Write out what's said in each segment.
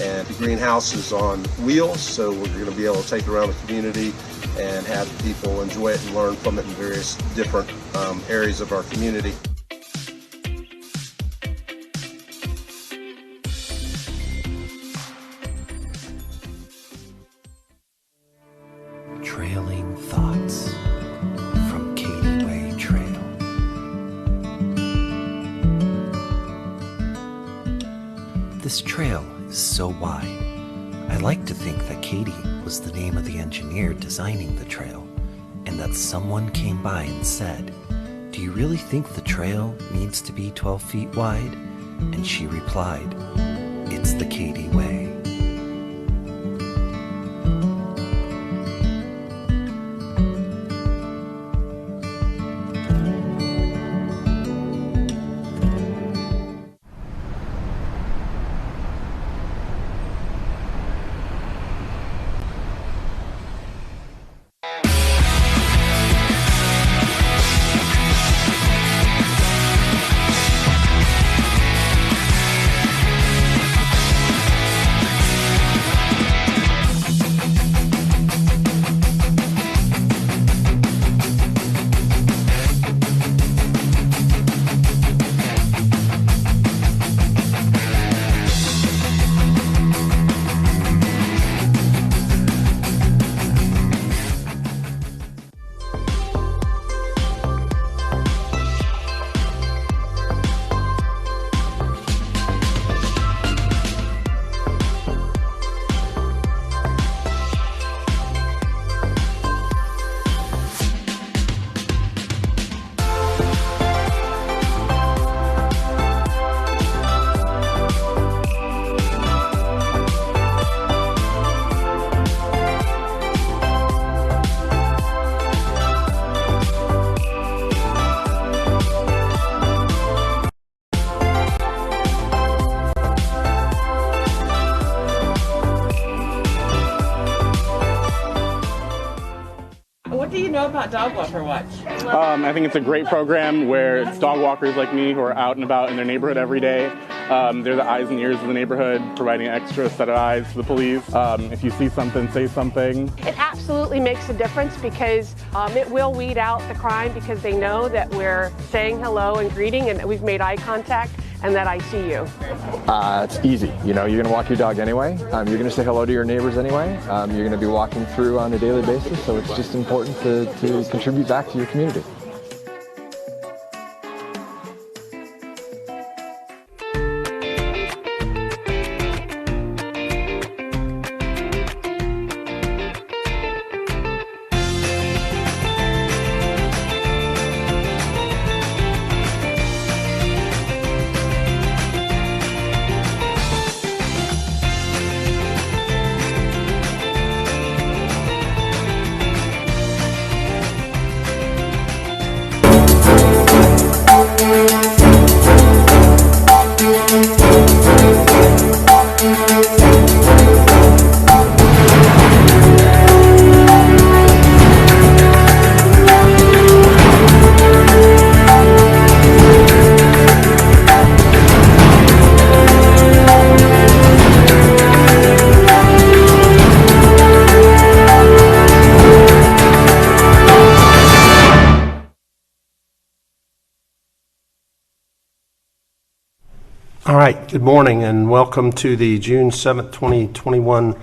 And the greenhouse is on wheels, so we're going to be able to take it around the community and have people enjoy it and learn from it in various different areas of our community. Trailing thoughts from Katy Way Trail. This trail is so wide. I like to think that Katy was the name of the engineer designing the trail, and that someone came by and said, "Do you really think the trail needs to be 12 feet wide?" And she replied, "It's the Katy Way." What do you know about Dog Walker Watch? I think it's a great program where it's dog walkers like me who are out and about in their neighborhood every day. They're the eyes and ears of the neighborhood, providing an extra set of eyes to the police. If you see something, say something. It absolutely makes a difference because it will weed out the crime because they know that we're saying hello and greeting and that we've made eye contact and that I see you. It's easy. You know, you're going to walk your dog anyway. You're going to say hello to your neighbors anyway. You're going to be walking through on a daily basis, so it's just important to contribute back to your community. All right, good morning and welcome to the June 7th, 2021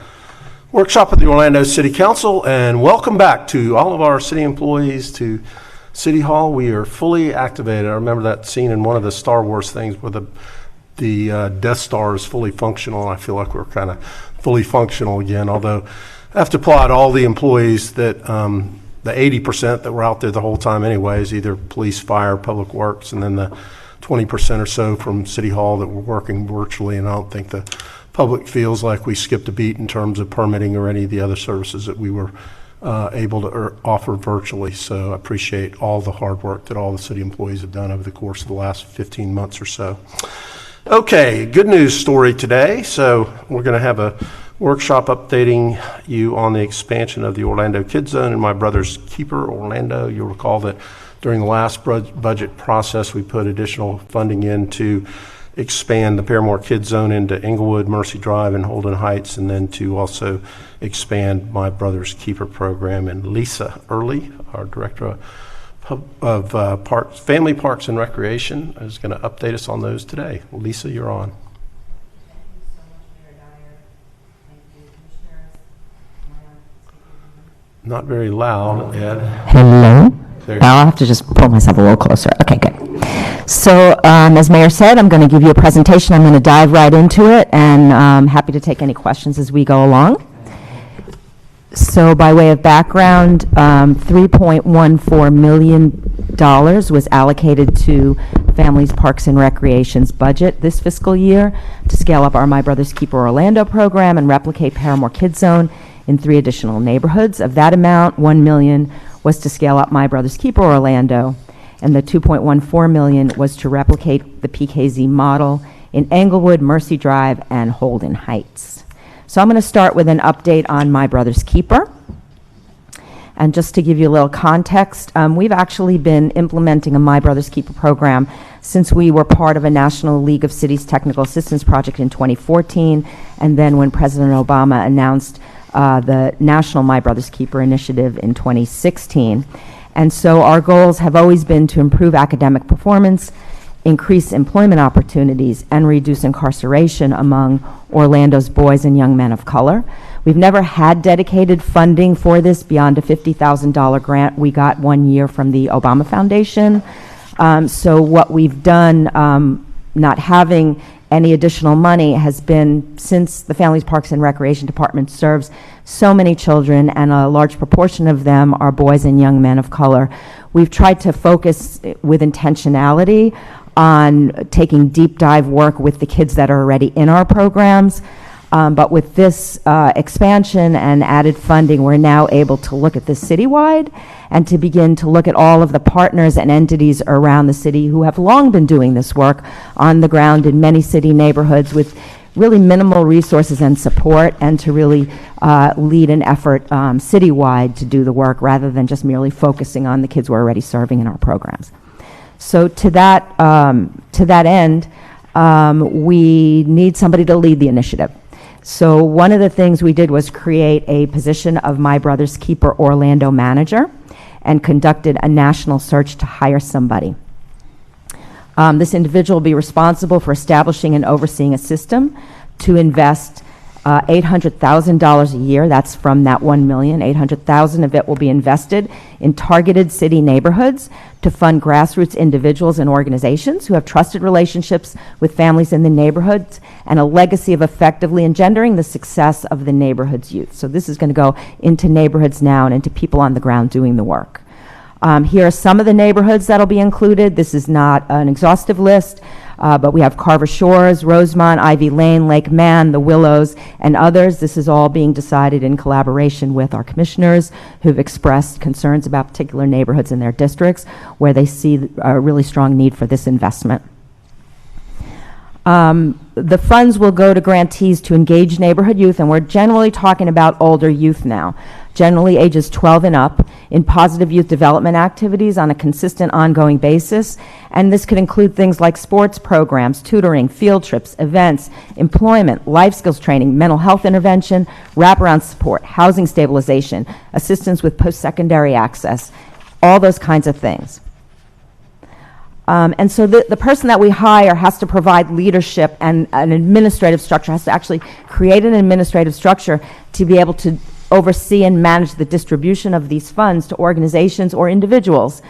workshop of the Orlando City Council, and welcome back to all of our city employees to City Hall. We are fully activated. I remember that scene in one of the Star Wars things where the Death Star is fully functional, and I feel like we're kind of fully functional again, although I have to applaud all the employees that the 80% that were out there the whole time anyways, either police, fire, public works, and then the 20% or so from City Hall that were working virtually, and I don't think the public feels like we skipped a beat in terms of permitting or any of the other services that we were able to offer virtually. So I appreciate all the hard work that all the city employees have done over the course of the last 15 months or so. Okay, good news story today. So we're going to have a workshop updating you on the expansion of the Orlando Kids Zone and My Brother's Keeper, Orlando. You'll recall that during the last budget process, we put additional funding in to expand the Paramore Kids Zone into Englewood, Mercy Drive, and Holden Heights, and then to also expand My Brother's Keeper program. And Lisa Early, our Director of Family Parks and Recreation, is going to update us on those today. Lisa, you're on. Not very loud, Ed. Hello. There. Now I'll have to just pull myself a little closer. Okay, good. So as Mayor said, I'm going to give you a presentation. I'm going to dive right into it, and I'm happy to take any questions as we go along. So by way of background, $3.14 million was allocated to Families, Parks, and Recreation's budget this fiscal year to scale up our My Brother's Keeper Orlando program and replicate Paramore Kids Zone in 3 additional neighborhoods. Of that amount, $1 million was to scale up My Brother's Keeper Orlando, and the $2.14 million was to replicate the PKZ model in Englewood, Mercy Drive, and Holden Heights. So I'm going to start with an update on My Brother's Keeper. And just to give you a little context, we've actually been implementing a My Brother's Keeper program since we were part of a National League of Cities Technical Assistance Project in 2014, and then when President Obama announced the National My Brother's Keeper initiative in 2016. And so our goals have always been to improve academic performance, increase employment opportunities, and reduce incarceration among Orlando's boys and young men of color. We've never had dedicated funding for this beyond a $50,000 grant we got one year from the Obama Foundation. So what we've done, not having any additional money, has been, since the Families, Parks, and Recreation Department serves so many children, and a large proportion of them are boys and young men of color, we've tried to focus with intentionality on taking deep dive work with the kids that are already in our programs. But with this expansion and added funding, we're now able to look at this citywide and to begin to look at all of the partners and entities around the city who have long been doing this work on the ground in many city neighborhoods with really minimal resources and support, and to really lead an effort citywide to do the work rather than just merely focusing on the kids we're already serving in our programs. So to that end, we need somebody to lead the initiative. So one of the things we did was create a position of My Brother's Keeper Orlando manager and conducted a national search to hire somebody. This individual will be responsible for establishing and overseeing a system to invest $800,000 a year. That's from that $1 million. $800,000 of it will be invested in targeted city neighborhoods to fund grassroots individuals and organizations who have trusted relationships with families in the neighborhoods and a legacy of effectively engendering the success of the neighborhood's youth. So this is going to go into neighborhoods now and into people on the ground doing the work. Here are some of the neighborhoods that'll be included. This is not an exhaustive list, but we have Carver Shores, Rosemont, Ivy Lane, Lake Man, The Willows, and others. This is all being decided in collaboration with our commissioners who've expressed concerns about particular neighborhoods in their districts where they see a really strong need for this investment. The funds will go to grantees to engage neighborhood youth, and we're generally talking about older youth now, generally ages 12 and up, in positive youth development activities on a consistent, ongoing basis. And this could include things like sports programs, tutoring, field trips, events, employment, life skills training, mental health intervention, wraparound support, housing stabilization, assistance with post-secondary access, all those kinds of things. And so the person that we hire has to provide leadership and an administrative structure, has to actually create an administrative structure to be able to oversee and manage the distribution of these funds to organizations or individuals,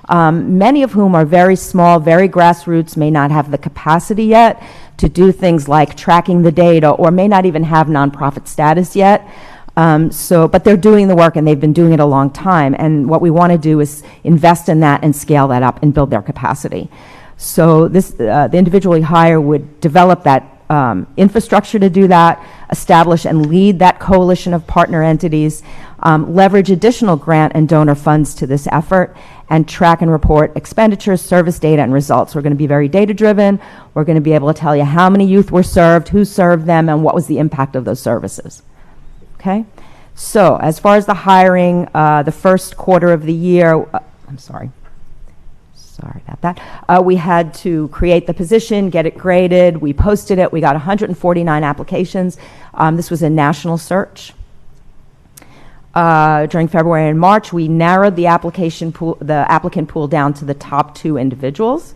many of whom are very small, very grassroots, may not have the capacity yet to do things like tracking the data, or may not even have nonprofit status yet. But they're doing the work, and they've been doing it a long time. And what we want to do is invest in that and scale that up and build their capacity. So this, the individual we hire would develop that infrastructure to do that, establish and lead that coalition of partner entities, leverage additional grant and donor funds to this effort, and track and report expenditures, service data, and results. We're going to be very data-driven. We're going to be able to tell you how many youth were served, who served them, and what was the impact of those services. Okay? So as far as the hiring, the first quarter of the year, Sorry about that. We had to create the position, get it graded. We posted it. We got 149 applications. This was a national search. During February and March, we narrowed the applicant pool down to the top 2 individuals.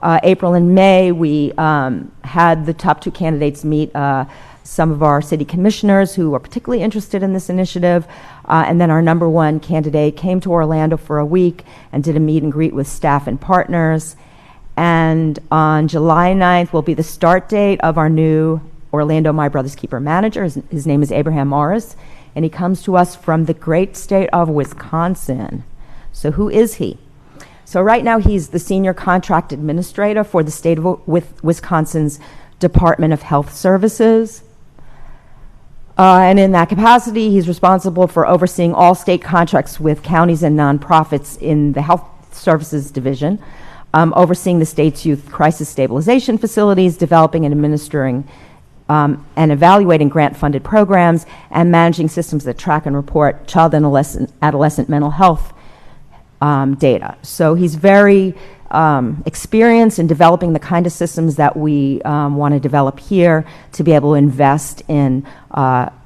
April and May, we had the top 2 candidates meet some of our city commissioners who were particularly interested in this initiative. And then our number 1 candidate came to Orlando for a week and did a meet and greet with staff and partners. And on July 9th will be the start date of our new Orlando My Brother's Keeper manager. His name is Abraham Morris, and he comes to us from the great state of Wisconsin. So who is he? So right now he's the senior contract administrator for the state of Wisconsin's Department of Health Services. And in that capacity, he's responsible for overseeing all state contracts with counties and nonprofits in the Health Services Division, overseeing the state's youth crisis stabilization facilities, developing and administering and evaluating grant-funded programs, and managing systems that track and report child and adolescent mental health data. So he's very experienced in developing the kind of systems that we want to develop here to be able to invest in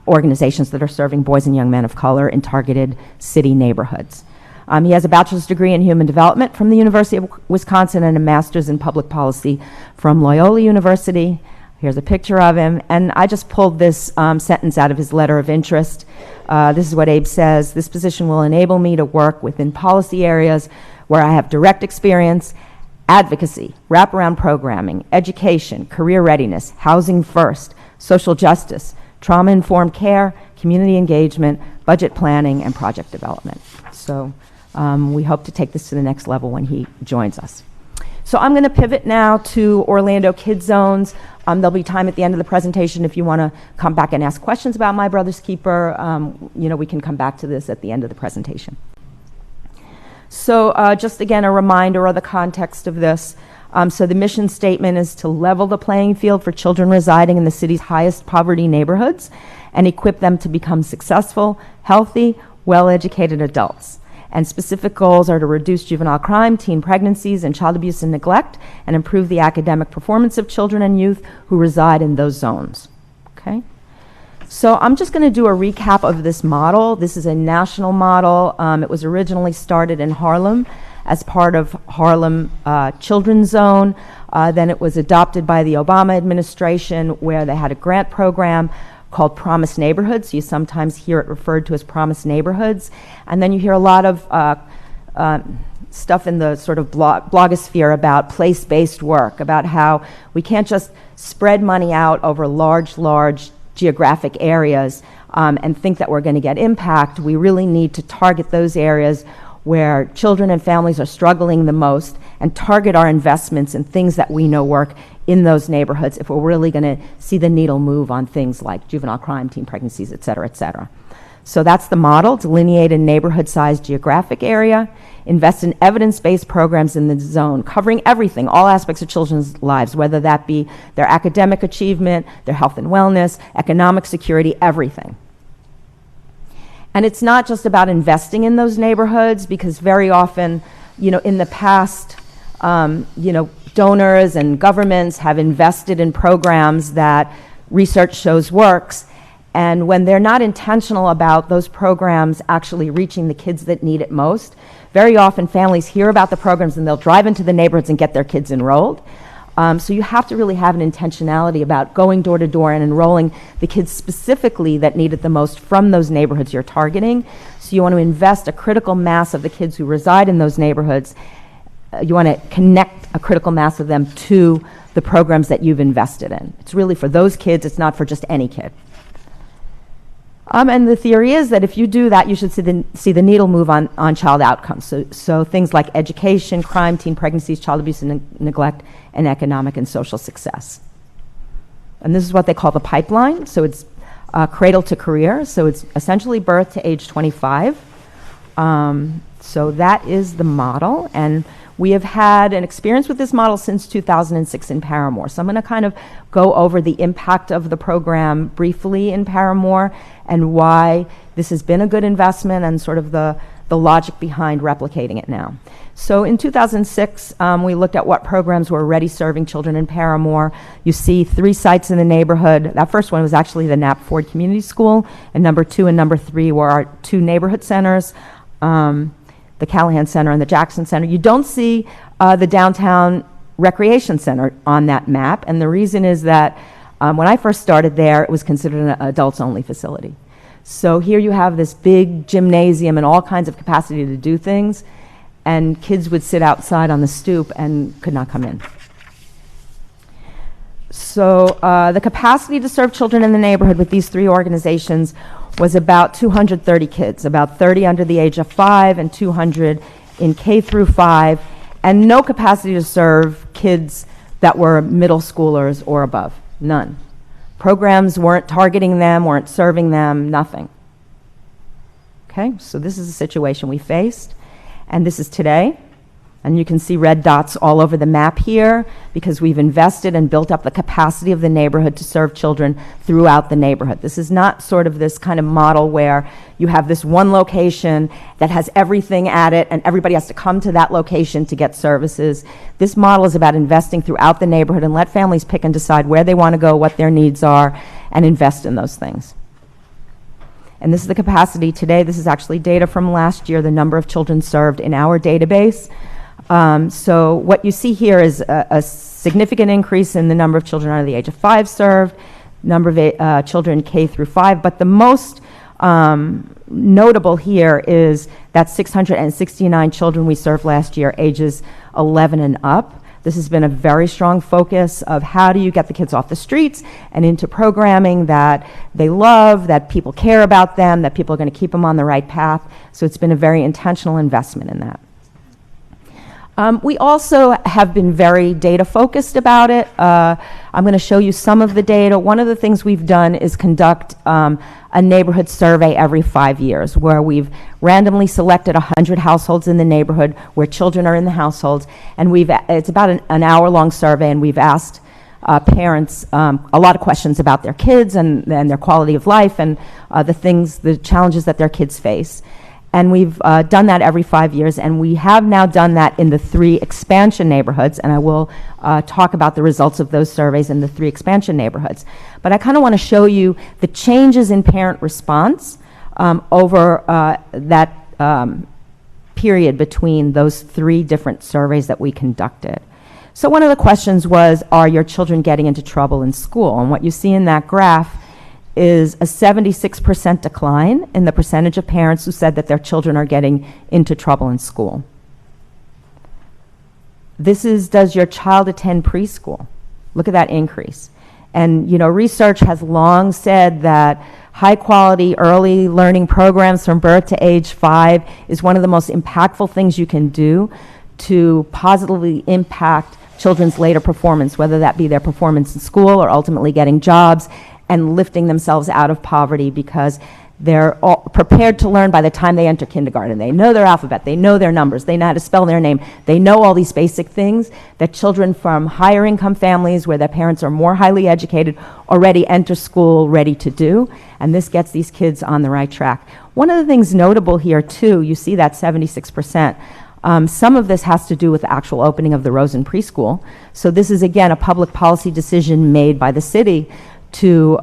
organizations that are serving boys and young men of color in targeted city neighborhoods. He has a bachelor's degree in human development from the University of Wisconsin and a master's in public policy from Loyola University. Here's a picture of him. And I just pulled this sentence out of his letter of interest. This is what Abe says: "This position will enable me to work within policy areas where I have direct experience: advocacy, wraparound programming, education, career readiness, housing first, social justice, trauma-informed care, community engagement, budget planning, and project development." So we hope to take this to the next level when he joins us. So I'm going to pivot now to Orlando Kid Zones. There'll be time at the end of the presentation if you want to come back and ask questions about My Brother's Keeper. We can come back to this at the end of the presentation. So just again, a reminder of the context of this. So the mission statement is to level the playing field for children residing in the city's highest poverty neighborhoods and equip them to become successful, healthy, well-educated adults. And specific goals are to reduce juvenile crime, teen pregnancies, and child abuse and neglect, and improve the academic performance of children and youth who reside in those zones. Okay? So I'm just going to do a recap of this model. This is a national model. It was originally started in Harlem as part of Harlem Children's Zone. Then it was adopted by the Obama administration, where they had a grant program called Promise Neighborhoods. You sometimes hear it referred to as Promise Neighborhoods. And then you hear a lot of stuff in the sort of blogosphere about place-based work, about how we can't just spread money out over large geographic areas and think that we're going to get impact. We really need to target those areas where children and families are struggling the most and target our investments in things that we know work in those neighborhoods if we're really going to see the needle move on things like juvenile crime, teen pregnancies, et cetera, et cetera. So that's the model: delineate a neighborhood-sized geographic area, invest in evidence-based programs in the zone, covering everything, all aspects of children's lives, whether that be their academic achievement, their health and wellness, economic security, everything. And it's not just about investing in those neighborhoods, because very often, in the past, donors and governments have invested in programs that research shows works. And when they're not intentional about those programs actually reaching the kids that need it most, very often families hear about the programs and they'll drive into the neighborhoods and get their kids enrolled. So you have to really have an intentionality about going door to door and enrolling the kids specifically that need it the most from those neighborhoods you're targeting. So you want to invest a critical mass of the kids who reside in those neighborhoods. You want to connect a critical mass of them to the programs that you've invested in. It's really for those kids. It's not for just any kid. And the theory is that if you do that, you should see the needle move on child outcomes. So things like education, crime, teen pregnancies, child abuse and neglect, and economic and social success. And this is what they call the pipeline. So it's cradle to career. So it's essentially birth to age 25. So that is the model. And we have had an experience with this model since 2006 in Paramore. So I'm going to kind of go over the impact of the program briefly in Paramore and why this has been a good investment and sort of the the logic behind replicating it now. So in 2006, we looked at what programs were already serving children in Paramore. You see 3 sites in the neighborhood. That first one was actually the Knapp Ford Community School, and number 2 and number 3 were our 2 neighborhood centers, the Callahan Center and the Jackson Center. You don't see the downtown recreation center on that map, and the reason is that when I first started there, it was considered an adults-only facility. So here you have this big gymnasium and all kinds of capacity to do things, and kids would sit outside on the stoop and could not come in. So the capacity to serve children in the neighborhood with these 3 organizations was about 230 kids, about 30 under the age of 5 and 200 in K through 5, and no capacity to serve kids that were middle schoolers or above, none. Programs weren't targeting them, weren't serving them, nothing. Okay, so this is the situation we faced, and this is today. And you can see red dots all over the map here because we've invested and built up the capacity of the neighborhood to serve children throughout the neighborhood. This is not sort of this kind of model where you have this one location that has everything at it and everybody has to come to that location to get services. This model is about investing throughout the neighborhood and let families pick and decide where they want to go, what their needs are, and invest in those things. And this is the capacity today. This is actually data from last year, the number of children served in our database. So what you see here is a significant increase in the number of children under the age of 5 served, number of children K through 5, but the most notable here is that 669 children we served last year, ages 11 and up. This has been a very strong focus of how do you get the kids off the streets and into programming that they love, that people care about them, that people are going to keep them on the right path. So it's been a very intentional investment in that. We also have been very data focused about it. I'm going to show you some of the data. One of the things we've done is conduct a neighborhood survey every 5 years where we've randomly selected 100 households in the neighborhood where children are in the households, and it's about an hour-long survey, and we've asked parents a lot of questions about their kids and their quality of life and the challenges that their kids face. And we've done that every 5 years, and we have now done that in the 3 expansion neighborhoods, and I will talk about the results of those surveys in the 3 expansion neighborhoods. But I kind of want to show you the changes in parent response over that period between those 3 different surveys that we conducted. So one of the questions was, are your children getting into trouble in school? And what you see in that graph is a 76% decline in the percentage of parents who said that their children are getting into trouble in school. This is, does your child attend preschool? Look at that increase. And research has long said that high quality early learning programs from birth to age 5 is one of the most impactful things you can do to positively impact children's later performance, whether that be their performance in school or ultimately getting jobs and lifting themselves out of poverty, because they're all prepared to learn by the time they enter kindergarten. They know their alphabet, they know their numbers, they know how to spell their name, they know all these basic things that children from higher income families where their parents are more highly educated already enter school ready to do, and this gets these kids on the right track. One of the things notable here too, you see that 76%. Some of this has to do with the actual opening of the Rosen preschool. So this is again a public policy decision made by the city to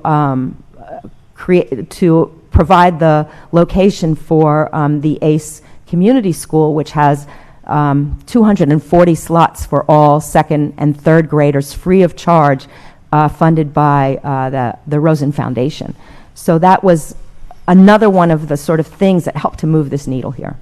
provide the location for the ACE Community School, which has 240 slots for all 2nd and 3rd graders, free of charge, funded by the Rosen Foundation. So that was another one of the sort of things that helped to move this needle here.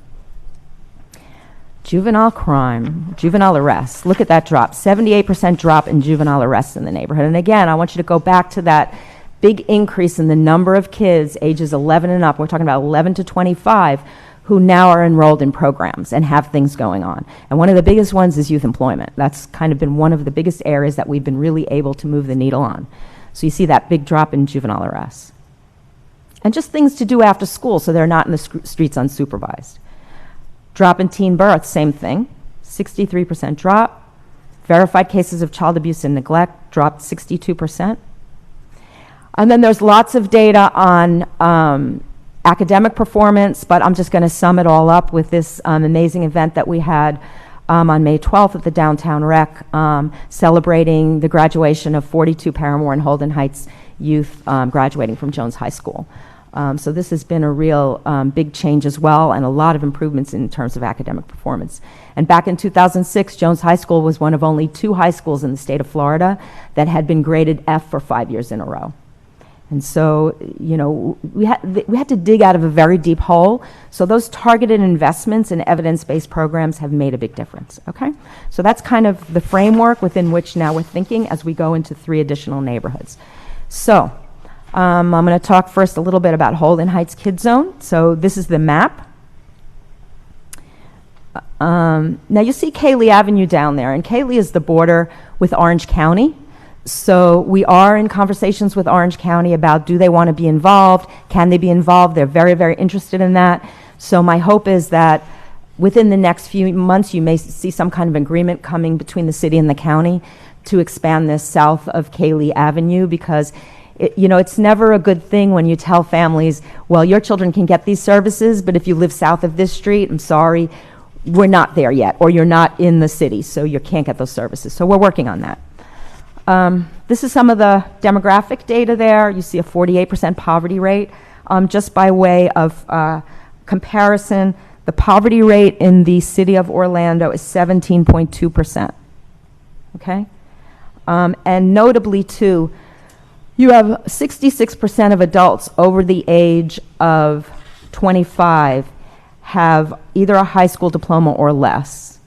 Juvenile crime, juvenile arrests. Look at that drop, 78% drop in juvenile arrests in the neighborhood. And again, I want you to go back to that big increase in the number of kids ages 11 and up. We're talking about 11 to 25 who now are enrolled in programs and have things going on. And one of the biggest ones is youth employment. That's kind of been one of the biggest areas that we've been really able to move the needle on. So you see that big drop in juvenile arrests. And just things to do after school so they're not in the streets unsupervised. Drop in teen birth, same thing, 63% drop. Verified cases of child abuse and neglect dropped 62%. And then there's lots of data on academic performance, but I'm just going to sum it all up with this amazing event that we had on May 12th at the Downtown Rec, celebrating the graduation of 42 Paramore and Holden Heights youth graduating from Jones High School. So this has been a real big change as well, and a lot of improvements in terms of academic performance. And back in 2006, Jones High School was one of only 2 high schools in the state of Florida that had been graded F for 5 years in a row. And so, you know, we had to dig out of a very deep hole. So those targeted investments in evidence-based programs have made a big difference, okay? So that's kind of the framework within which now we're thinking as we go into 3 additional neighborhoods. So I'm going to talk first a little bit about Holden Heights Kid Zone. So this is the map. Now you see Katy Avenue down there, and Katy is the border with Orange County. So we are in conversations with Orange County about, do they want to be involved? Can they be involved? They're very, very interested in that. So my hope is that within the next few months, you may see some kind of agreement coming between the city and the county to expand this south of Katy Avenue, because you know, it's never a good thing when you tell families, well, your children can get these services, but if you live south of this street, I'm sorry, we're not there yet, or you're not in the city, so you can't get those services. So we're working on that. This is some of the demographic data there. You see a 48% poverty rate. Just by way of comparison, the poverty rate in the city of Orlando is 17.2%. Okay? And notably, too, you have 66% of adults over the age of 25 have either a high school diploma or less.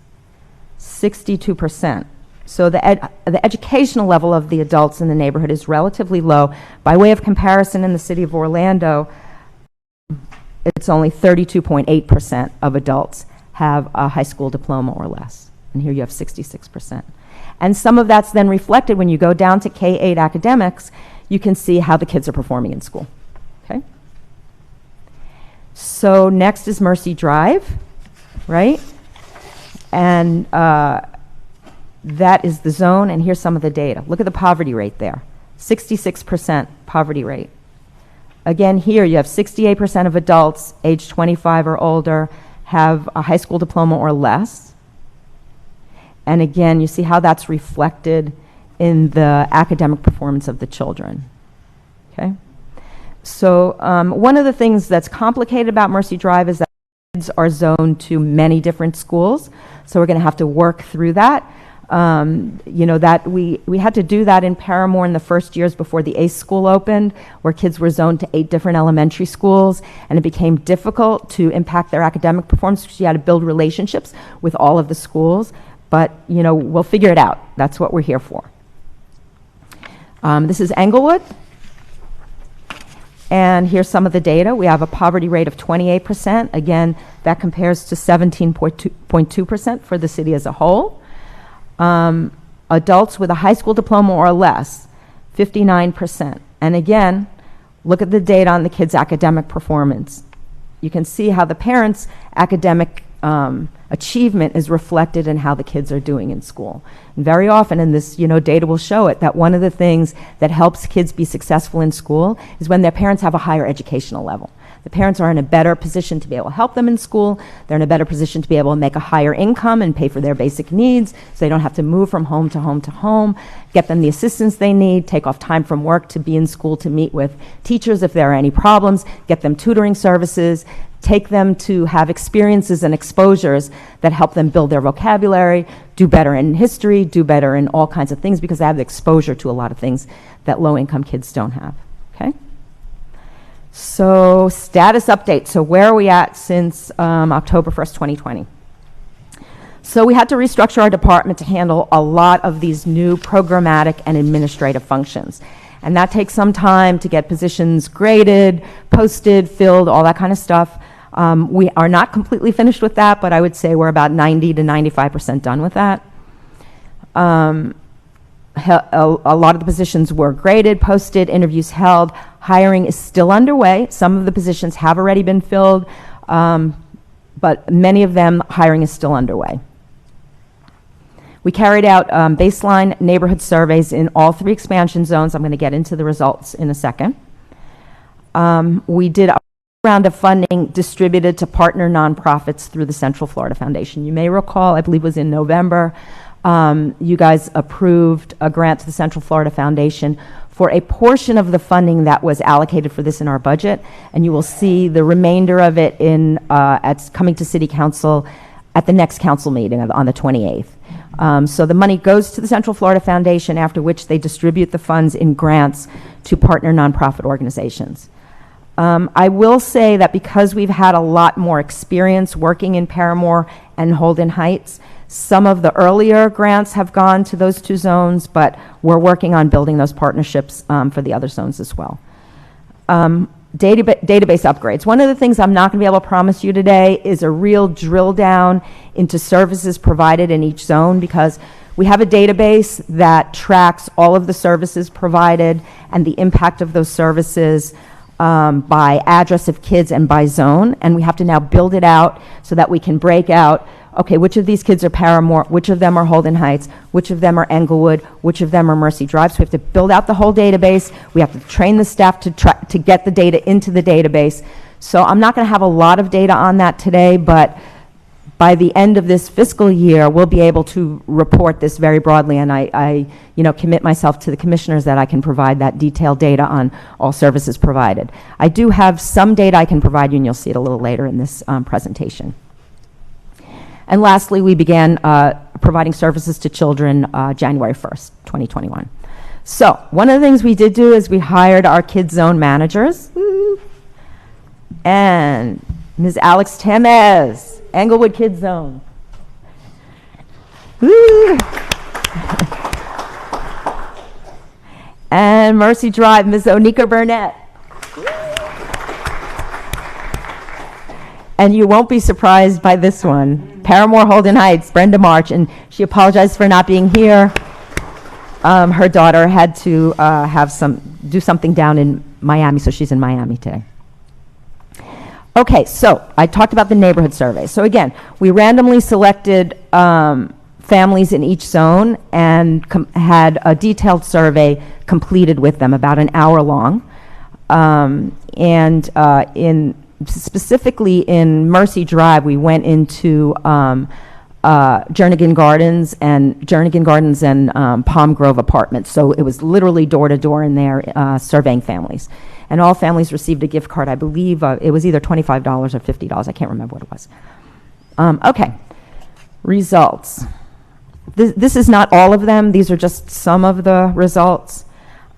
62%. So the educational level of the adults in the neighborhood is relatively low. By way of comparison, in the city of Orlando, it's only 32.8% of adults have a high school diploma or less. And here you have 66%. And some of that's then reflected when you go down to K-8 academics. You can see how the kids are performing in school. Okay? So next is Mercy Drive, right? And that is the zone, and here's some of the data. Look at the poverty rate there, 66% poverty rate. Again, here you have 68% of adults age 25 or older have a high school diploma or less. And again, you see how that's reflected in the academic performance of the children. Okay? So one of the things that's complicated about Mercy Drive is that kids are zoned to many different schools. So we're going to have to work through that. You know, that we had to do that in Paramore in the first years before the ACE school opened, where kids were zoned to 8 different elementary schools, and it became difficult to impact their academic performance because you had to build relationships with all of the schools. But, you know, we'll figure it out. That's what we're here for. This is Englewood. And here's some of the data. We have a poverty rate of 28%. Again, that compares to 17.2% for the city as a whole. Adults with a high school diploma or less, 59%. And again, look at the data on the kids' academic performance. You can see how the parents' academic achievement is reflected in how the kids are doing in school. And very often, and this, you know, data will show it, that one of the things that helps kids be successful in school is when their parents have a higher educational level. The parents are in a better position to be able to help them in school. They're in a better position to be able to make a higher income and pay for their basic needs, so they don't have to move from home to home to home, get them the assistance they need, take off time from work to be in school to meet with teachers if there are any problems, get them tutoring services, take them to have experiences and exposures that help them build their vocabulary, do better in history, do better in all kinds of things, because they have the exposure to a lot of things that low-income kids don't have. Okay? So status update. So where are we at since October 1st, 2020? So we had to restructure our department to handle a lot of these new programmatic and administrative functions. And that takes some time to get positions graded, posted, filled, all that kind of stuff. We are not completely finished with that, but I would say we're about 90 to 95% done with that. A lot of the positions were graded, posted, interviews held. Hiring is still underway. Some of the positions have already been filled, but many of them, hiring is still underway. We carried out baseline neighborhood surveys in all 3 expansion zones. I'm going to get into the results in a second. We did round of funding distributed to partner nonprofits through the Central Florida Foundation. You may recall, I believe it was in November, you guys approved a grant to the Central Florida Foundation for a portion of the funding that was allocated for this in our budget, and you will see the remainder of it coming to City Council at the next council meeting on the 28th. So the money goes to the Central Florida Foundation, after which they distribute the funds in grants to partner nonprofit organizations. I will say that because we've had a lot more experience working in Paramore and Holden Heights, some of the earlier grants have gone to those two zones, but we're working on building those partnerships for the other zones as well. Database upgrades. One of the things I'm not going to be able to promise you today is a real drill down into services provided in each zone, because we have a database that tracks all of the services provided and the impact of those services by address of kids and by zone, and we have to now build it out so that we can break out, okay, which of these kids are Paramore, which of them are Holden Heights, which of them are Englewood, which of them are Mercy Drive. So we have to build out the whole database. We have to train the staff to get the data into the database. So I'm not going to have a lot of data on that today, but by the end of this fiscal year, we'll be able to report this very broadly, and I commit myself to the commissioners that I can provide that detailed data on all services provided. I do have some data I can provide you, and you'll see it a little later in this presentation. And lastly, we began providing services to children January 1st, 2021. So one of the things we did do is we hired our kids zone managers. And Ms. Alex Temez, Englewood Kids Zone. Woo. And Mercy Drive, Ms. Onika Burnett. And you won't be surprised by this one. Paramore Holden Heights, Brenda March, and she apologized for not being here. Her daughter had to do something down in Miami, so she's in Miami today. Okay, so I talked about the neighborhood survey. So again, we randomly selected families in each zone and had a detailed survey completed with them, about an hour long. Specifically in Mercy Drive, we went into Jernigan Gardens and Palm Grove Apartments. So it was literally door to door in there surveying families. And all families received a gift card. I believe it was either $25 or $50. I can't remember what it was. Okay, results. This is not all of them. These are just some of the results.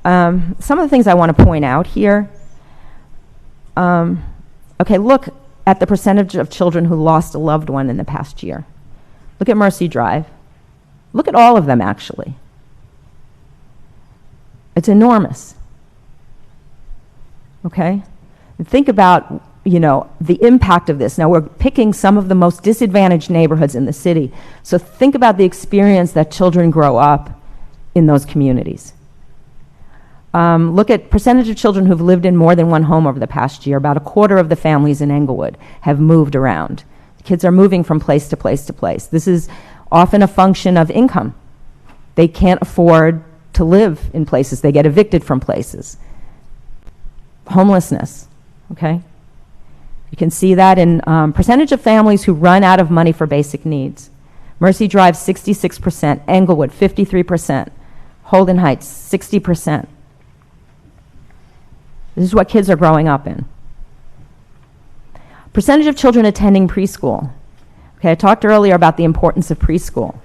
Some of the things I want to point out here. Okay, look at the percentage of children who lost a loved one in the past year. Look at Mercy Drive. Look at all of them, actually. It's enormous. Okay? And think about, the impact of this. Now, we're picking some of the most disadvantaged neighborhoods in the city. So think about the experience that children grow up in those communities. Look at percentage of children who've lived in more than one home over the past year. About a quarter of the families in Englewood have moved around. Kids are moving from place to place to place. This is often a function of income. They can't afford to live in places. They get evicted from places. Homelessness, okay? You can see that in percentage of families who run out of money for basic needs. Mercy Drive, 66%. Englewood, 53%. Holden Heights, 60%. This is what kids are growing up in. Percentage of children attending preschool. Okay, I talked earlier about the importance of preschool.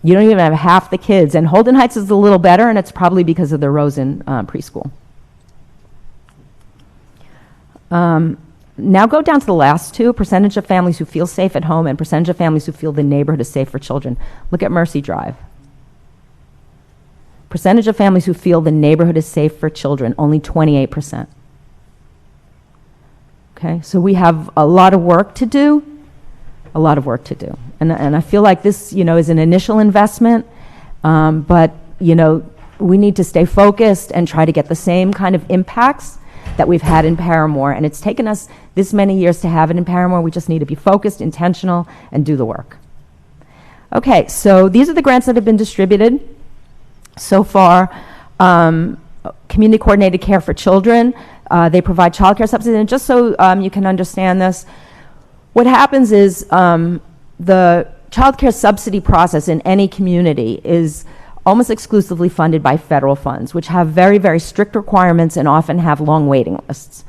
You don't even have half the kids, and Holden Heights is a little better, and it's probably because of the Rosen preschool. Now go down to the last two, percentage of families who feel safe at home and percentage of families who feel the neighborhood is safe for children. Look at Mercy Drive. Percentage of families who feel the neighborhood is safe for children, only 28%. Okay, so we have a lot of work to do, And I feel like this, is an initial investment, but, we need to stay focused and try to get the same kind of impacts that we've had in Paramore. And it's taken us this many years to have it in Paramore. We just need to be focused, intentional, and do the work. Okay, so these are the grants that have been distributed so far. community coordinated care for children. They provide child care subsidies. And just so you can understand this, what happens is the child care subsidy process in any community is almost exclusively funded by federal funds, which have very, very strict requirements and often have long waiting lists.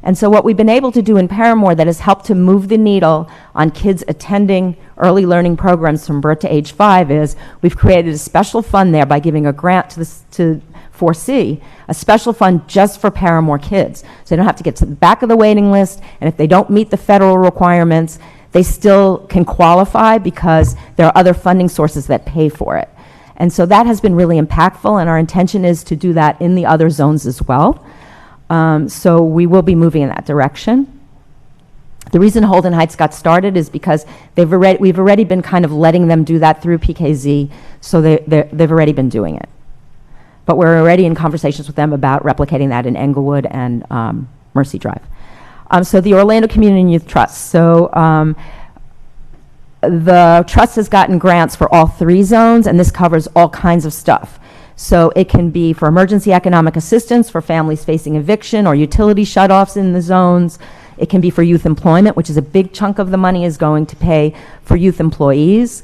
And so what we've been able to do in Paramore that has helped to move the needle on kids attending early learning programs from birth to age 5 is we've created a special fund there by giving a grant to 4C, a special fund just for Paramore kids. So they don't have to get to the back of the waiting list, and if they don't meet the federal requirements, they still can qualify because there are other funding sources that pay for it. And so that has been really impactful, and our intention is to do that in the other zones as well. So we will be moving in that direction. The reason Holden Heights got started is because we've already been kind of letting them do that through PKZ, so they've already been doing it. But we're already in conversations with them about replicating that in Englewood and Mercy Drive. So the Orlando Community and Youth Trust. So the trust has gotten grants for all 3 zones, and this covers all kinds of stuff. So it can be for emergency economic assistance for families facing eviction or utility shutoffs in the zones. It can be for youth employment, which is a big chunk of the money is going to pay for youth employees.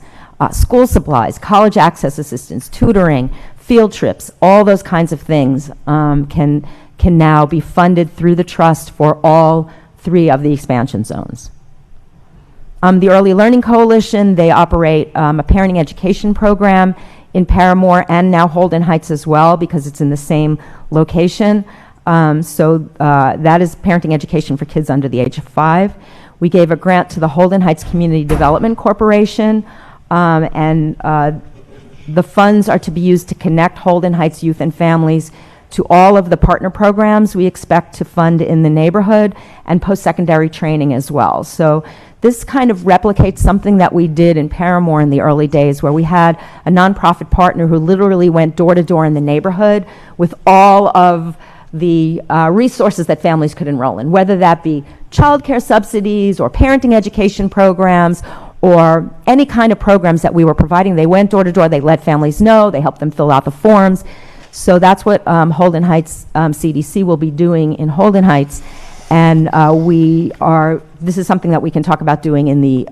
School supplies, college access assistance, tutoring, field trips, all those kinds of things can now be funded through the trust for all 3 of the expansion zones. The Early Learning Coalition, they operate a parenting education program in Paramore and now Holden Heights as well because it's in the same location. So that is parenting education for kids under the age of 5. We gave a grant to the Holden Heights Community Development Corporation, and the funds are to be used to connect Holden Heights youth and families to all of the partner programs we expect to fund in the neighborhood and post-secondary training as well. So this kind of replicates something that we did in Paramore in the early days where we had a nonprofit partner who literally went door to door in the neighborhood with all of the resources that families could enroll in, whether that be child care subsidies or parenting education programs or any kind of programs that we were providing. They went door to door, they let families know, they helped them fill out the forms. So that's what Holden Heights CDC will be doing in Holden Heights. And this is something that we can talk about doing in the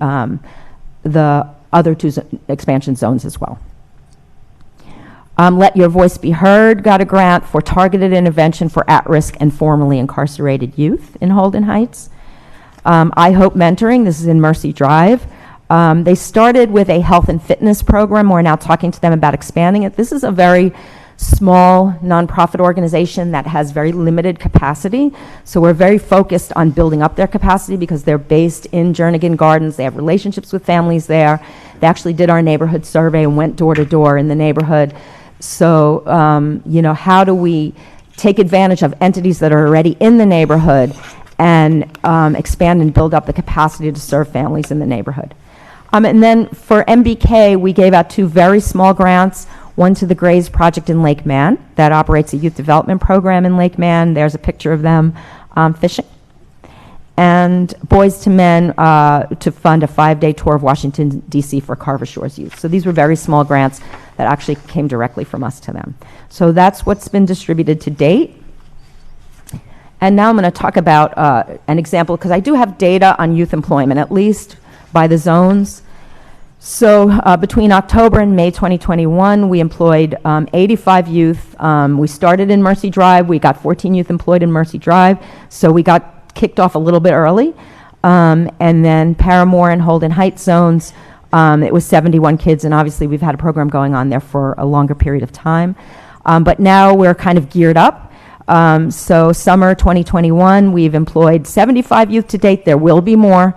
other 2 expansion zones as well. Let Your Voice Be Heard got a grant for targeted intervention for at-risk and formerly incarcerated youth in Holden Heights. I Hope Mentoring, this is in Mercy Drive. They started with a health and fitness program. We're now talking to them about expanding it. This is a very small nonprofit organization that has very limited capacity. So we're very focused on building up their capacity because they're based in Jernigan Gardens. They have relationships with families there. They actually did our neighborhood survey and went door to door in the neighborhood. So, how do we take advantage of entities that are already in the neighborhood and expand and build up the capacity to serve families in the neighborhood? And then for MBK, we gave out 2 very small grants, one to the Grays Project in Lake Man that operates a youth development program in Lake Man. There's a picture of them fishing. And Boys to Men to fund a 5-day tour of Washington, D.C. for Carver Shores youth. So these were very small grants that actually came directly from us to them. So that's what's been distributed to date. And now I'm going to talk about an example, because I do have data on youth employment, at least by the zones. So between October and May 2021, we employed 85 youth. We started in Mercy Drive. We got 14 youth employed in Mercy Drive. So we got kicked off a little bit early. And then Paramore and Holden Heights zones, it was 71 kids. And obviously, we've had a program going on there for a longer period of time. But now we're kind of geared up. So summer 2021, we've employed 75 youth to date. There will be more.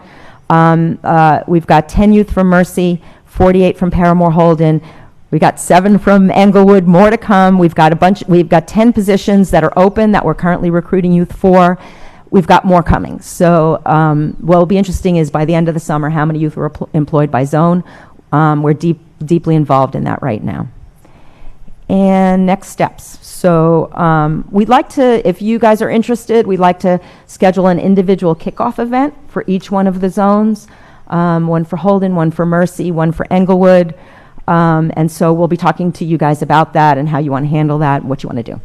We've got 10 youth from Mercy, 48 from Paramore Holden. We've got 7 from Englewood, more to come. We've got 10 positions that are open that we're currently recruiting youth for. We've got more coming. So what will be interesting is by the end of the summer, how many youth were employed by zone. We're deeply involved in that right now. And next steps. So we'd like to, if you guys are interested, we'd like to schedule an individual kickoff event for each one of the zones. One for Holden, one for Mercy, one for Englewood. And so we'll be talking to you guys about that and how you want to handle that and what you want to do.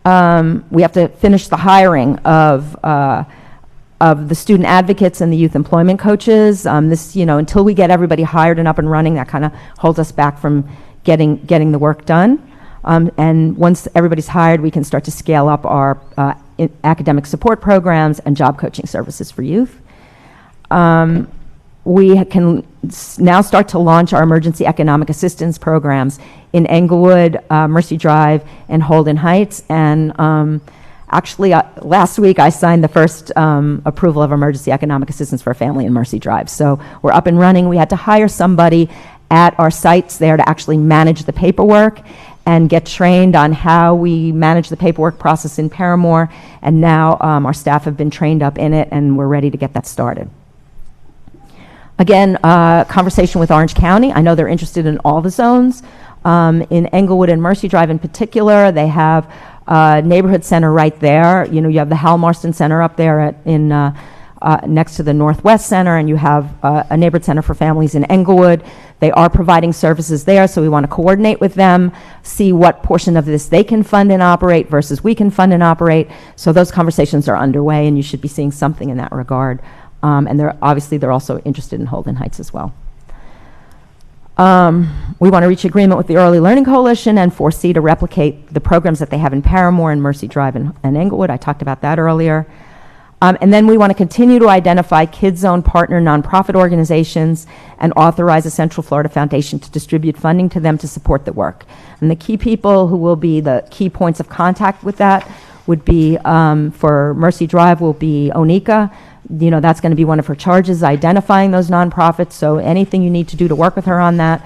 We have to finish the hiring of the student advocates and the youth employment coaches. Until we get everybody hired and up and running, that kind of holds us back from getting the work done. And once everybody's hired, we can start to scale up our academic support programs and job coaching services for youth. We can now start to launch our emergency economic assistance programs in Englewood, Mercy Drive, and Holden Heights. And actually, last week I signed the first approval of emergency economic assistance for a family in Mercy Drive. So we're up and running. We had to hire somebody at our sites there to actually manage the paperwork and get trained on how we manage the paperwork process in Paramore. And now our staff have been trained up in it, and we're ready to get that started. Again, conversation with Orange County. I know they're interested in all the zones. In Englewood and Mercy Drive in particular, they have a neighborhood center right there. You have the Hal Marston Center up there next to the Northwest Center, and you have a neighborhood center for families in Englewood. They are providing services there, so we want to coordinate with them, see what portion of this they can fund and operate versus we can fund and operate. So those conversations are underway, and you should be seeing something in that regard. And they're also interested in Holden Heights as well. We want to reach agreement with the Early Learning Coalition and foresee to replicate the programs that they have in Paramore and Mercy Drive and Englewood. I talked about that earlier. And then we want to continue to identify Kids Zone partner nonprofit organizations and authorize a Central Florida Foundation to distribute funding to them to support the work. And the key people who will be the key points of contact with that would be, for Mercy Drive, will be Onika. That's going to be one of her charges, identifying those nonprofits. So anything you need to do to work with her on that,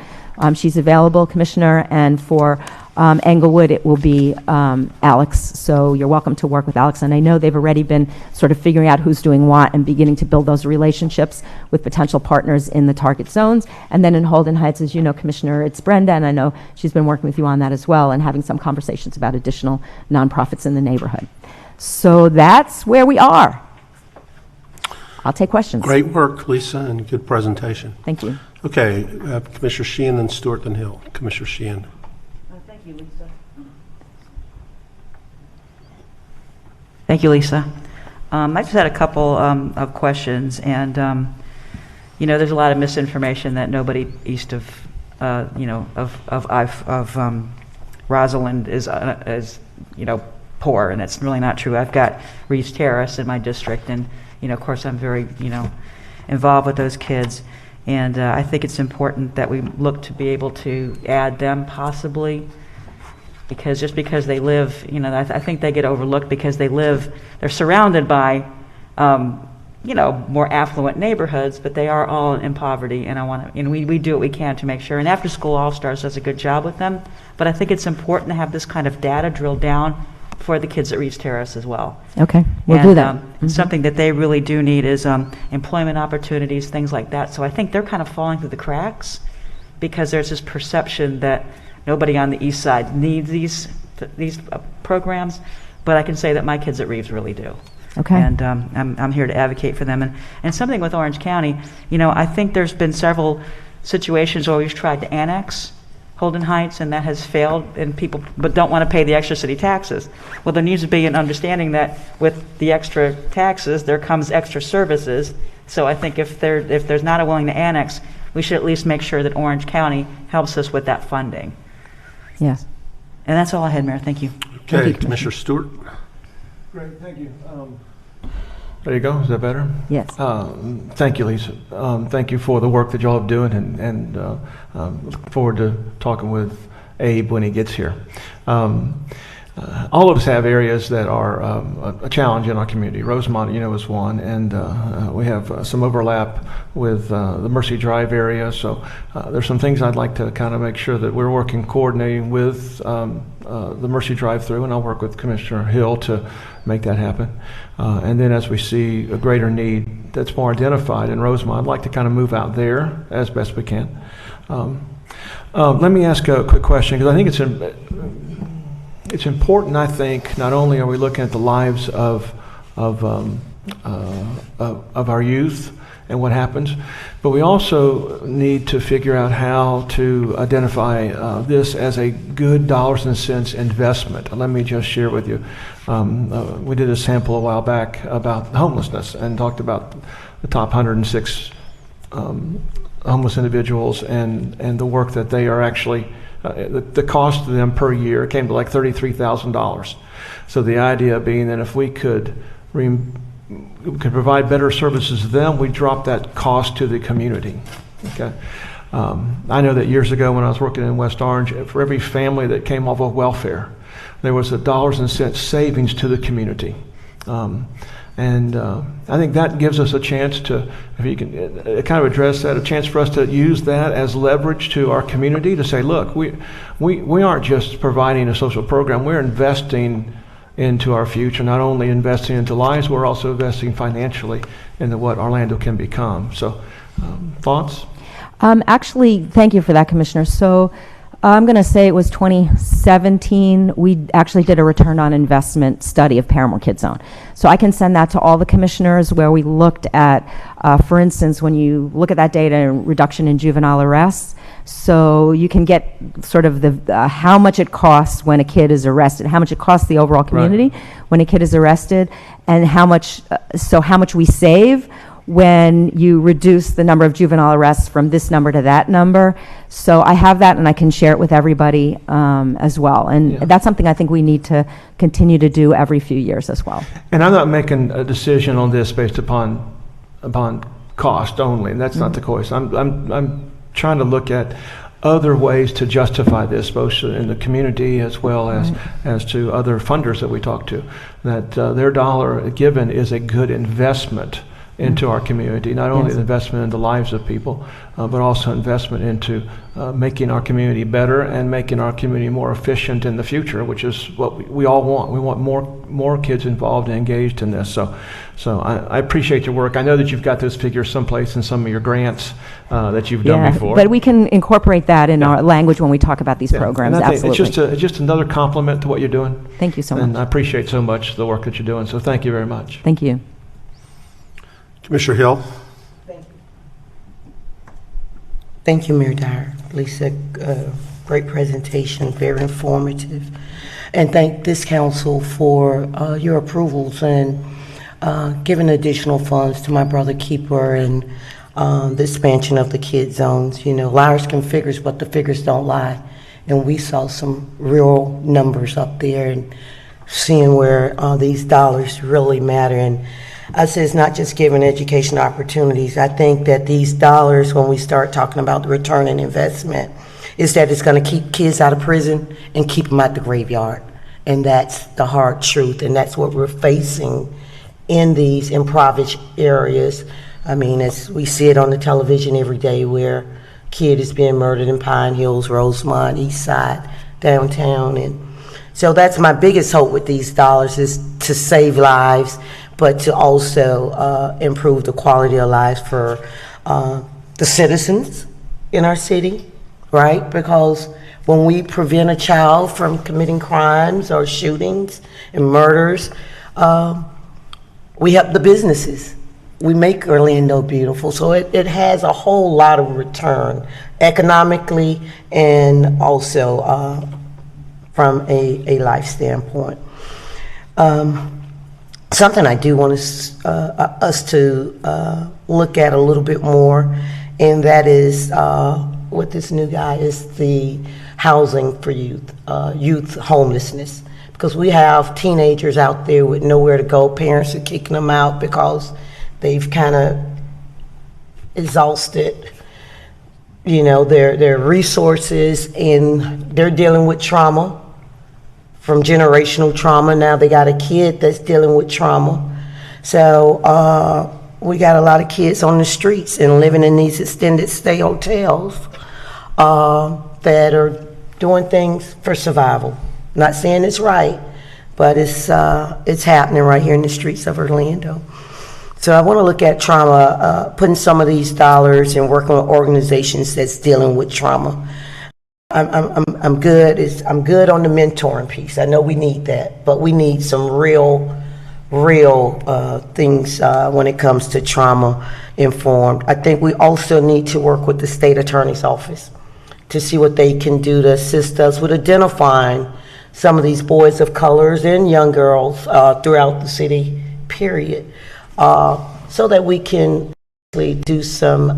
she's available, Commissioner. And for Englewood, it will be Alex. So you're welcome to work with Alex. And I know they've already been sort of figuring out who's doing what and beginning to build those relationships with potential partners in the target zones. And then in Holden Heights, as you know, Commissioner, it's Brenda, and I know she's been working with you on that as well and having some conversations about additional nonprofits in the neighborhood. So that's where we are. I'll take questions. Great work, Lisa, and good presentation. Thank you. Okay, Commissioner Sheehan, then Stewart, then Hill. Commissioner Sheehan. Thank you, Lisa. Thank you, Lisa. I just had a couple of questions, and there's a lot of misinformation that nobody east of Rosalind is poor, and it's really not true. I've got Reeves Terrace in my district, and of course, I'm very, involved with those kids. And I think it's important that we look to be able to add them possibly, because just because they live, I think they get overlooked because they're surrounded by, more affluent neighborhoods, but they are all in poverty. And we do what we can to make sure. And After School All-Stars does a good job with them. But I think it's important to have this kind of data drilled down for the kids at Reeves Terrace as well. Okay, we'll do that. Something that they really do need is employment opportunities, things like that. So I think they're kind of falling through the cracks because there's this perception that nobody on the east side needs these programs, but I can say that my kids at Reeves really do. Okay. And I'm here to advocate for them. And something with Orange County, I think there's been several situations where we've tried to annex Holden Heights, and that has failed, and people but don't want to pay the extra city taxes. Well, there needs to be an understanding that with the extra taxes, there comes extra services. So I think if there's not a willing to annex, we should at least make sure that Orange County helps us with that funding. Yes. And that's all I had, Mayor. Thank you. Okay, Thank you, Commissioner Stewart. Great, thank you. There you go. Is that better? Yes. Thank you, Lisa. Thank you for the work that y'all are doing, and look forward to talking with Abe when he gets here. All of us have areas that are a challenge in our community. Rosemont, is one, and we have some overlap with the Mercy Drive area. So there's some things I'd like to kind of make sure that we're coordinating with the Mercy Drive-through, and I'll work with Commissioner Hill to make that happen. And then as we see a greater need that's more identified in Rosemont, I'd like to kind of move out there as best we can. Let me ask a quick question, because I think it's important. I think not only are we looking at the lives of of our youth and what happens. But we also need to figure out how to identify this as a good dollars and cents investment. Let me just share with you. We did a sample a while back about homelessness and talked about the top 106 homeless individuals and the work that they are actually, the cost to them per year came to like $33,000. So the idea being that if we could provide better services to them, we drop that cost to the community. Okay, I know that years ago when I was working in West Orange, for every family that came off of welfare, there was a dollars and cents savings to the community. I think that gives us a chance to, if you can kind of address that, a chance for us to use that as leverage to our community to say, look, we aren't just providing a social program, we're investing into our future, not only investing into lives, we're also investing financially into what Orlando can become. So, thoughts? Actually, thank you for that, Commissioner. So I'm going to say it was 2017, we actually did a return on investment study of Paramore Kid Zone. So I can send that to all the commissioners where we looked at, for instance, when you look at that data, reduction in juvenile arrests, so you can get sort of the how much it costs when a kid is arrested, how much it costs the overall community when a kid is arrested, and how much we save when you reduce the number of juvenile arrests from this number to that number. So I have that and I can share it with everybody as well. And that's something I think we need to continue to do every few years as well. And I'm not making a decision on this based upon cost only, and that's not the case. I'm trying to look at other ways to justify this, both in the community as well as to other funders that we talk to, that their dollar given is a good investment into our community, not only the investment in the lives of people, but also investment into making our community better and making our community more efficient in the future, which is what we all want. We want more kids involved and engaged in this. So I appreciate your work. I know that you've got those figures someplace in some of your grants that you've done before. But we can incorporate that in our language when we talk about these programs. And I think absolutely. it's just another compliment to what you're doing. Thank you so much. And I appreciate so much the work that you're doing. So thank you very much. Thank you. Commissioner Hill. Thank you, Mayor Dyer. Lisa, great presentation, very informative. And thank this council for your approvals and giving additional funds to my brother Keeper and the expansion of the kid zones. You know, liars can figures, but the figures don't lie. And we saw some real numbers up there and seeing where these dollars really matter. And I say it's not just giving education opportunities. I think that these dollars, when we start talking about the return on investment, is that it's going to keep kids out of prison and keep them out the graveyard. And that's the hard truth, and that's what we're facing in these impoverished areas. I mean, as we see it on the television every day, where a kid is being murdered in Pine Hills, Rosemont, East Side, downtown. And so that's my biggest hope with these dollars, is to save lives, but to also improve the quality of lives for the citizens in our city, right? Because when we prevent a child from committing crimes or shootings and murders, we help the businesses. We make Orlando beautiful. So it has a whole lot of return economically and also from a life standpoint. Something I do want us to look at a little bit more, and that is with this new guy, is the housing for youth, youth homelessness. Because we have teenagers out there with nowhere to go. Parents are kicking them out because they've kind of exhausted, you know, their resources, and they're dealing with trauma. From generational trauma. Now they got a kid that's dealing with trauma. So we got a lot of kids on the streets and living in these extended stay hotels that are doing things for survival. Not saying it's right, but it's happening right here in the streets of Orlando. So I want to look at trauma, putting some of these dollars and working with organizations that's dealing with trauma. I'm good on the mentoring piece. I know we need that, but we need some real real things when it comes to trauma informed. I think we also need to work with the state attorney's office to see what they can do to assist us with identifying some of these boys of colors and young girls throughout the city, period, so that we can do some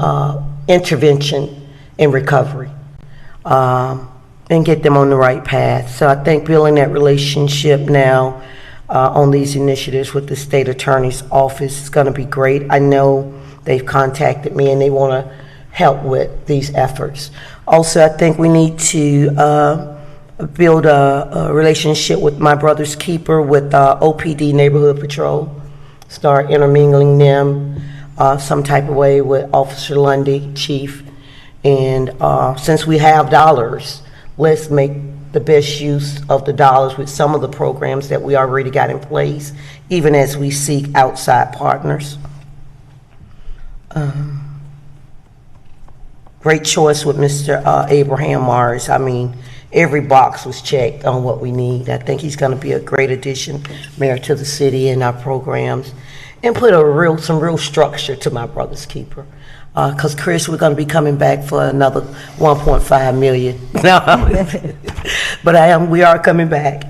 intervention and recovery and get them on the right path. So I think building that relationship now on these initiatives with the state attorney's office is going to be great. I know they've contacted me and they want to help with these efforts. Also, I think we need to build a relationship with my brother's keeper with OPD Neighborhood Patrol, start intermingling them some type of way with Officer Lundy, Chief. And since we have dollars, let's make the best use of the dollars with some of the programs that we already got in place, even as we seek outside partners. Great choice with Mr. Abraham Mars. I mean, every box was checked on what we need. I think he's going to be a great addition, Mayor, to the city and our programs, and put some real structure to my brother's keeper. Because Chris, we're going to be coming back for another 1.5 million. But we are coming back.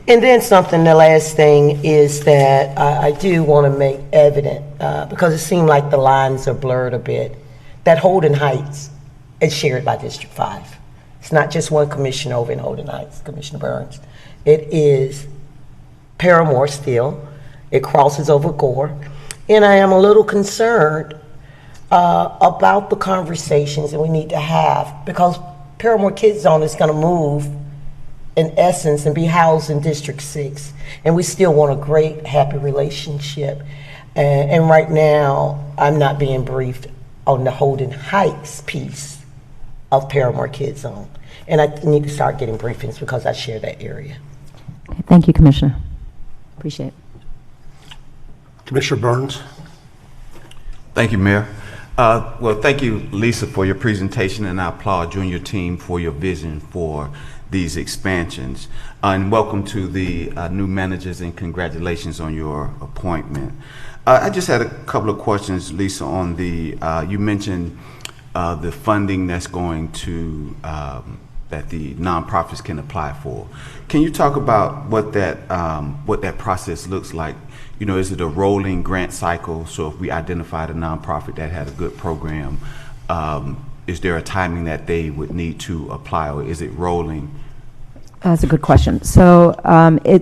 And then the last thing is that I do want to make evident, because it seemed like the lines are blurred a bit, that Holden Heights is shared by District 5. It's not just one commissioner over in Holden Heights, Commissioner Burns. It is Paramore still. It crosses over Gore. And I am a little concerned about the conversations that we need to have, because Paramore Kids Zone is going to move in essence and be housed in District 6. And we still want a great, happy relationship. And right now, I'm not being briefed on the Holden Heights piece of Paramore Kids Zone. And I need to start getting briefings because I share that area. Okay, thank you, Commissioner. Appreciate it. Commissioner Burns. Thank you, Mayor. Well, thank you, Lisa, for your presentation, and I applaud you and your team for your vision for these expansions. And welcome to the new managers, and congratulations on your appointment. I just had a couple of questions, Lisa, on the, you mentioned the funding that's going to, that the nonprofits can apply for. Can you talk about what that process looks like? You know, is it a rolling grant cycle? So if we identified a nonprofit that had a good program, is there a timing that they would need to apply, or is it rolling? That's a good question. So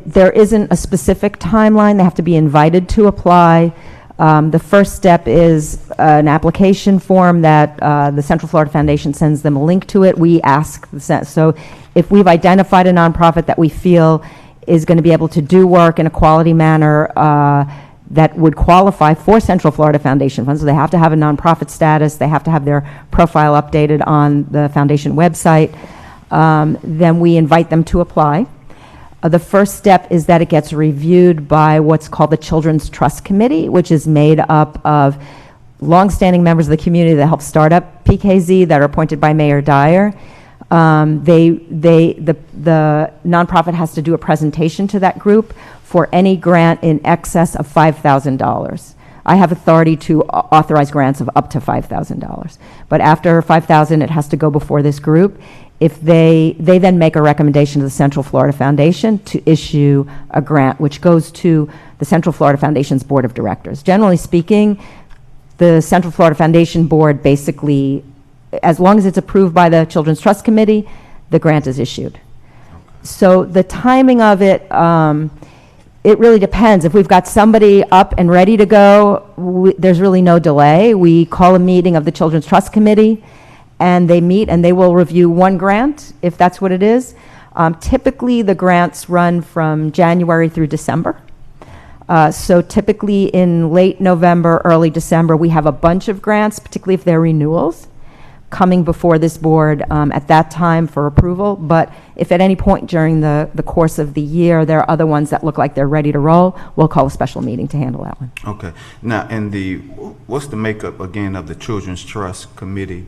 there isn't a specific timeline. They have to be invited to apply. The first step is an application form that the Central Florida Foundation sends them a link to it. We ask, so if we've identified a nonprofit that we feel is going to be able to do work in a quality manner that would qualify for Central Florida Foundation funds, so they have to have a nonprofit status, they have to have their profile updated on the foundation website, then we invite them to apply. The first step is that it gets reviewed by what's called the Children's Trust Committee, which is made up of longstanding members of the community that help start up PKZ that are appointed by Mayor Dyer. The nonprofit has to do a presentation to that group for any grant in excess of $5,000. I have authority to authorize grants of up to $5,000. But after $5,000, it has to go before this group. If they then make a recommendation to the Central Florida Foundation to issue a grant, which goes to the Central Florida Foundation's Board of Directors. Generally speaking, the Central Florida Foundation Board basically, as long as it's approved by the Children's Trust Committee, the grant is issued. So the timing of it, it really depends. If we've got somebody up and ready to go, there's really no delay. We call a meeting of the Children's Trust Committee, and they meet and they will review one grant, if that's what it is. Typically, the grants run from January through December. So typically in late November, early December, we have a bunch of grants, particularly if they're renewals, coming before this board at that time for approval. But if at any point during the course of the year there are other ones that look like they're ready to roll, we'll call a special meeting to handle that one. Okay. Now, and what's the makeup again of the Children's Trust Committee?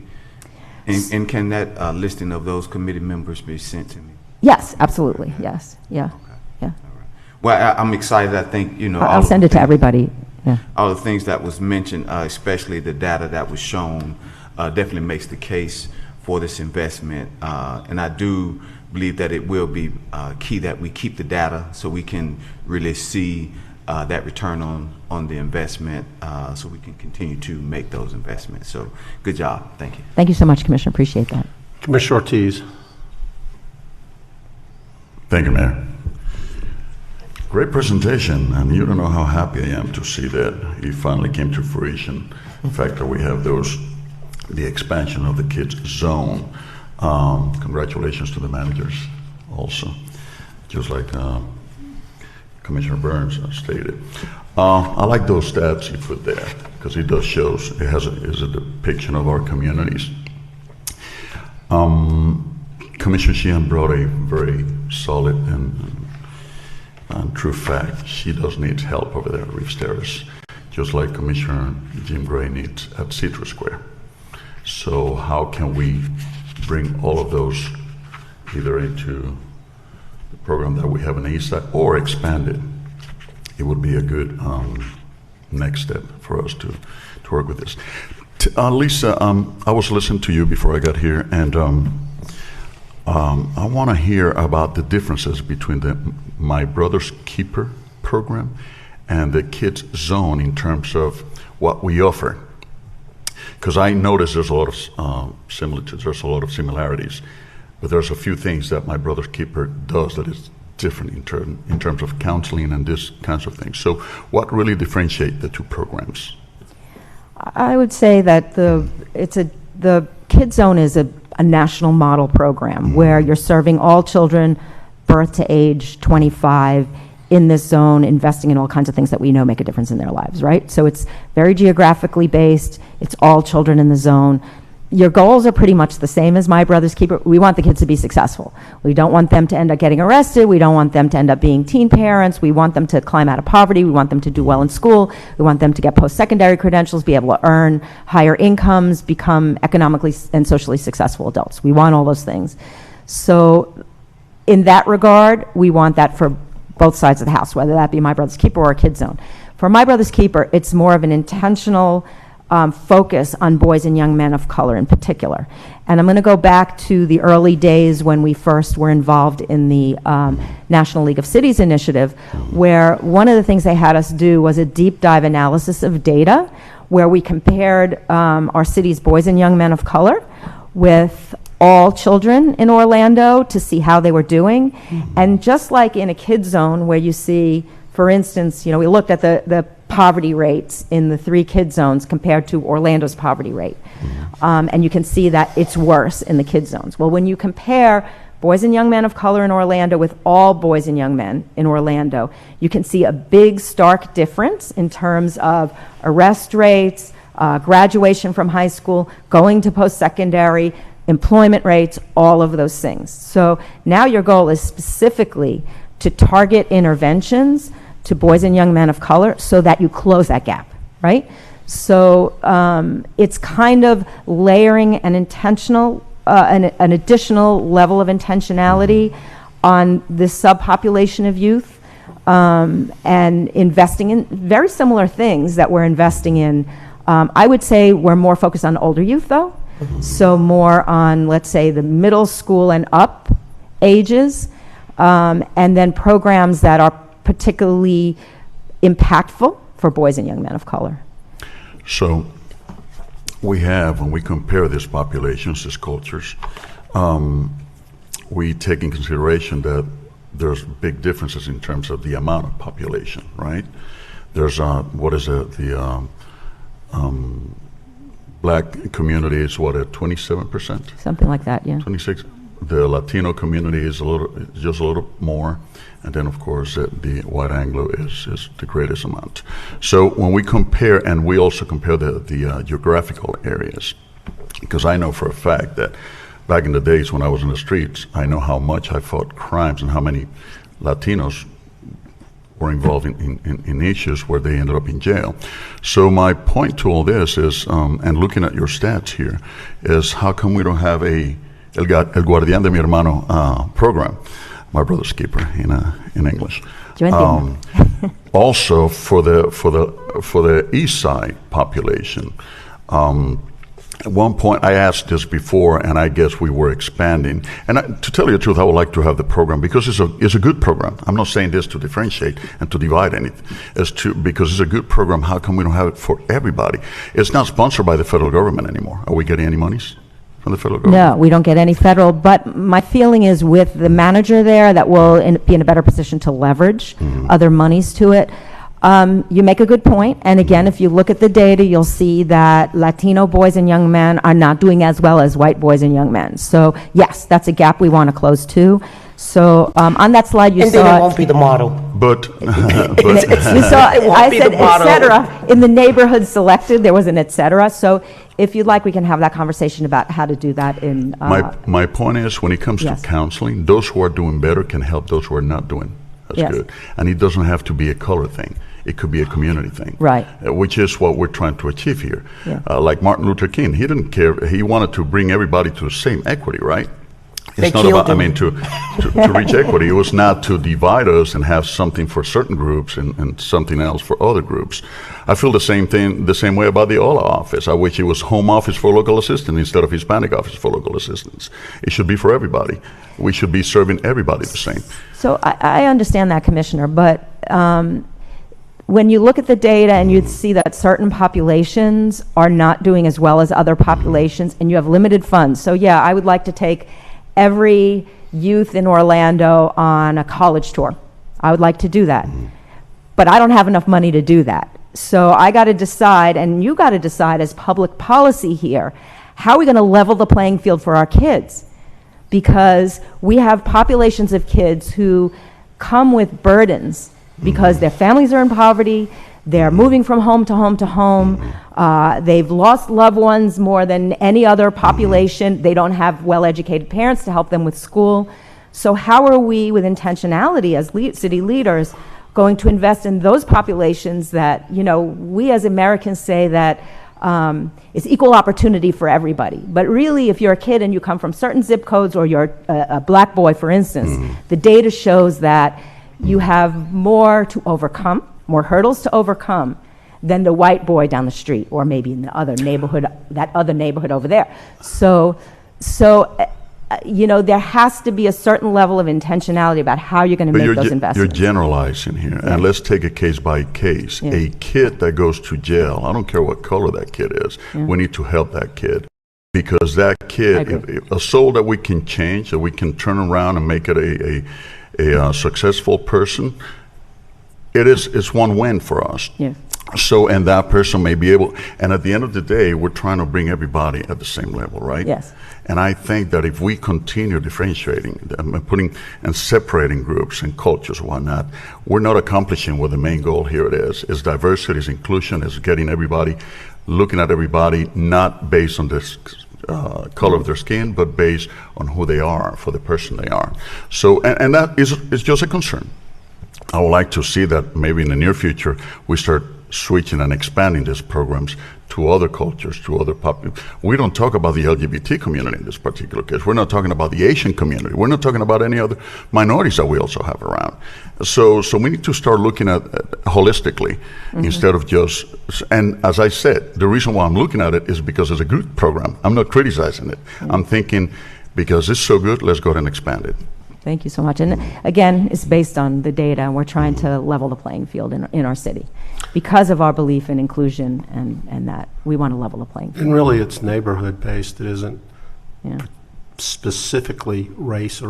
And can that listing of those committee members be sent to me? Yes, absolutely. Yes. Yeah. Okay. Yeah. All right. Well, I'm excited. I think, you know, all I'll of send the it to things- everybody. Yeah. All the things that was mentioned, especially the data that was shown, definitely makes the case for this investment. And I do believe that it will be key that we keep the data so we can really see that return on the investment, so we can continue to make those investments. So good job. Thank you. Thank you so much, Commissioner. Appreciate that. Commissioner Ortiz. Thank you, Mayor. Great presentation, and you don't know how happy I am to see that it finally came to fruition. The fact that we have the expansion of the kids zone. Congratulations to the managers also, just like Commissioner Burns stated. I like those stats you put there, because it does shows, it is a depiction of our communities. Commissioner Sheehan brought a very solid and true fact. She does need help over there at Reeves Terrace, just like Commissioner Jim Gray needs at Citrus Square. So how can we bring all of those either into the program that we have in the east side or expand it? It would be a good next step for us to work with this. Lisa, I was listening to you before I got here, and I want to hear about the differences between the My Brother's Keeper program and the Kids Zone in terms of what we offer. Because I notice there's a lot of similitudes, there's a lot of similarities, but there's a few things that My Brother's Keeper does that is different in terms of counseling and this kinds of things. So what really differentiate the two programs? I would say that the Kids Zone is a national model program where you're serving all children birth to age 25 in this zone, investing in all kinds of things that we know make a difference in their lives, right? So it's very geographically based. It's all children in the zone. Your goals are pretty much the same as My Brother's Keeper. We want the kids to be successful. We don't want them to end up getting arrested. We don't want them to end up being teen parents. We want them to climb out of poverty. We want them to do well in school. We want them to get post-secondary credentials, be able to earn higher incomes, become economically and socially successful adults. We want all those things. So in that regard, we want that for both sides of the house, whether that be My Brother's Keeper or a Kids Zone. For My Brother's Keeper, it's more of an intentional focus on boys and young men of color in particular. And I'm going to go back to the early days when we first were involved in the National League of Cities initiative, where one of the things they had us do was a deep dive analysis of data, where we compared our city's boys and young men of color with all children in Orlando to see how they were doing. And just like in a Kids Zone where you see, for instance, we looked at the poverty rates in the 3 Kids Zones compared to Orlando's poverty rate. And you can see that it's worse in the Kids Zones. Well, when you compare boys and young men of color in Orlando with all boys and young men in Orlando, you can see a big stark difference in terms of arrest rates, graduation from high school, going to post-secondary, employment rates, all of those things. So now your goal is specifically to target interventions to boys and young men of color so that you close that gap, right? So it's kind of layering an intentional, an additional level of intentionality on this subpopulation of youth, and investing in very similar things that we're investing in. I would say we're more focused on older youth though, so more on, let's say, the middle school and up ages, and then programs that are particularly impactful for boys and young men of color. So we have, when we compare these populations, these cultures, we take in consideration that there's big differences in terms of the amount of population, right? There's, the black community is what, at 27%? Something like that, yeah. 26. The Latino community is just a little more, and then of course the white Anglo is the greatest amount. So when we compare, and we also compare the geographical areas, because I know for a fact that back in the days when I was in the streets, I know how much I fought crimes and how many Latinos were involved in issues where they ended up in jail. So my point to all this is, and looking at your stats here, is how come we don't have El Guardián de mi Hermano program, My Brother's Keeper in English. Yo entiendo. Also, for the east side population, at one point I asked this before, and I guess we were expanding. And to tell you the truth, I would like to have the program because it's a good program. I'm not saying this to differentiate and to divide anything. Because it's a good program. How come we don't have it for everybody? It's not sponsored by the federal government anymore. Are we getting any monies from the federal government? No, we don't get any federal, but my feeling is with the manager there that will be in a better position to leverage other monies to it. You make a good point, and again, if you look at the data, you'll see that Latino boys and young men are not doing as well as white boys and young men. So yes, that's a gap we want to close too. So on that slide you And saw. then it won't be the model. But You saw, It won't I be said the et model. cetera. In the neighborhood selected, there was an et cetera. So if you'd like, we can have that conversation about how to do that in. My point is, when it comes Yes. to counseling, those who are doing better can help those who are not doing as Yes. good. And it doesn't have to be a color thing. It could be a community thing. Right. Which is what we're trying to achieve here. Yeah. Like Martin Luther King, he didn't care. He wanted to bring everybody to the same equity, right? They It's not killed about, I him. mean, to reach equity. It was not to divide us and have something for certain groups and something else for other groups. I feel the same way about the OLA office. I wish it was home office for local assistance instead of Hispanic office for local assistance. It should be for everybody. We should be serving everybody the same. So I understand that, Commissioner, but when you look at the data and you see that certain populations are not doing as well as other populations and you have limited funds. So yeah, I would like to take every youth in Orlando on a college tour. I would like to do that. But I don't have enough money to do that. So I got to decide, and you got to decide as public policy here, how are we going to level the playing field for our kids? Because we have populations of kids who come with burdens because their families are in poverty, they're moving from home to home to home, they've lost loved ones more than any other population, they don't have well-educated parents to help them with school. So how are we, with intentionality as city leaders, going to invest in those populations that, you know, we as Americans say that it's equal opportunity for everybody. But really, if you're a kid and you come from certain zip codes, or you're a black boy, for instance, the data shows that you have more to overcome, more hurdles to overcome than the white boy down the street, or maybe in the other neighborhood, that other neighborhood over there. So you know, there has to be a certain level of intentionality about how you're going to make those investments. You're generalizing here, and let's take it case by case. Yeah. A kid that goes to jail, I don't care what color that kid is, we need to help that kid. Because that kid, a soul that we can change, that we can turn around and make it a successful person, it's one win for us. Yeah. So, and that person may be able, and at the end of the day, we're trying to bring everybody at the same level, right? Yes. And I think that if we continue differentiating, putting and separating groups and cultures and whatnot, we're not accomplishing what the main goal here is diversity, is inclusion, is getting everybody, looking at everybody, not based on this color of their skin, but based on who they are, for the person they are. So, and that is just a concern. I would like to see that maybe in the near future, we start switching and expanding these programs to other cultures, to other populations. We don't talk about the LGBT community in this particular case. We're not talking about the Asian community. We're not talking about any other minorities that we also have around. So we need to start looking at holistically instead of just, and as I said, the reason why I'm looking at it is because it's a good program. I'm not criticizing it. I'm thinking, because it's so good, let's go ahead and expand it. Thank you so much. And again, it's based on the data, and we're trying to level the playing field in our city because of our belief in inclusion and that we want to level the playing field. And really, it's neighborhood-based. It isn't specifically race or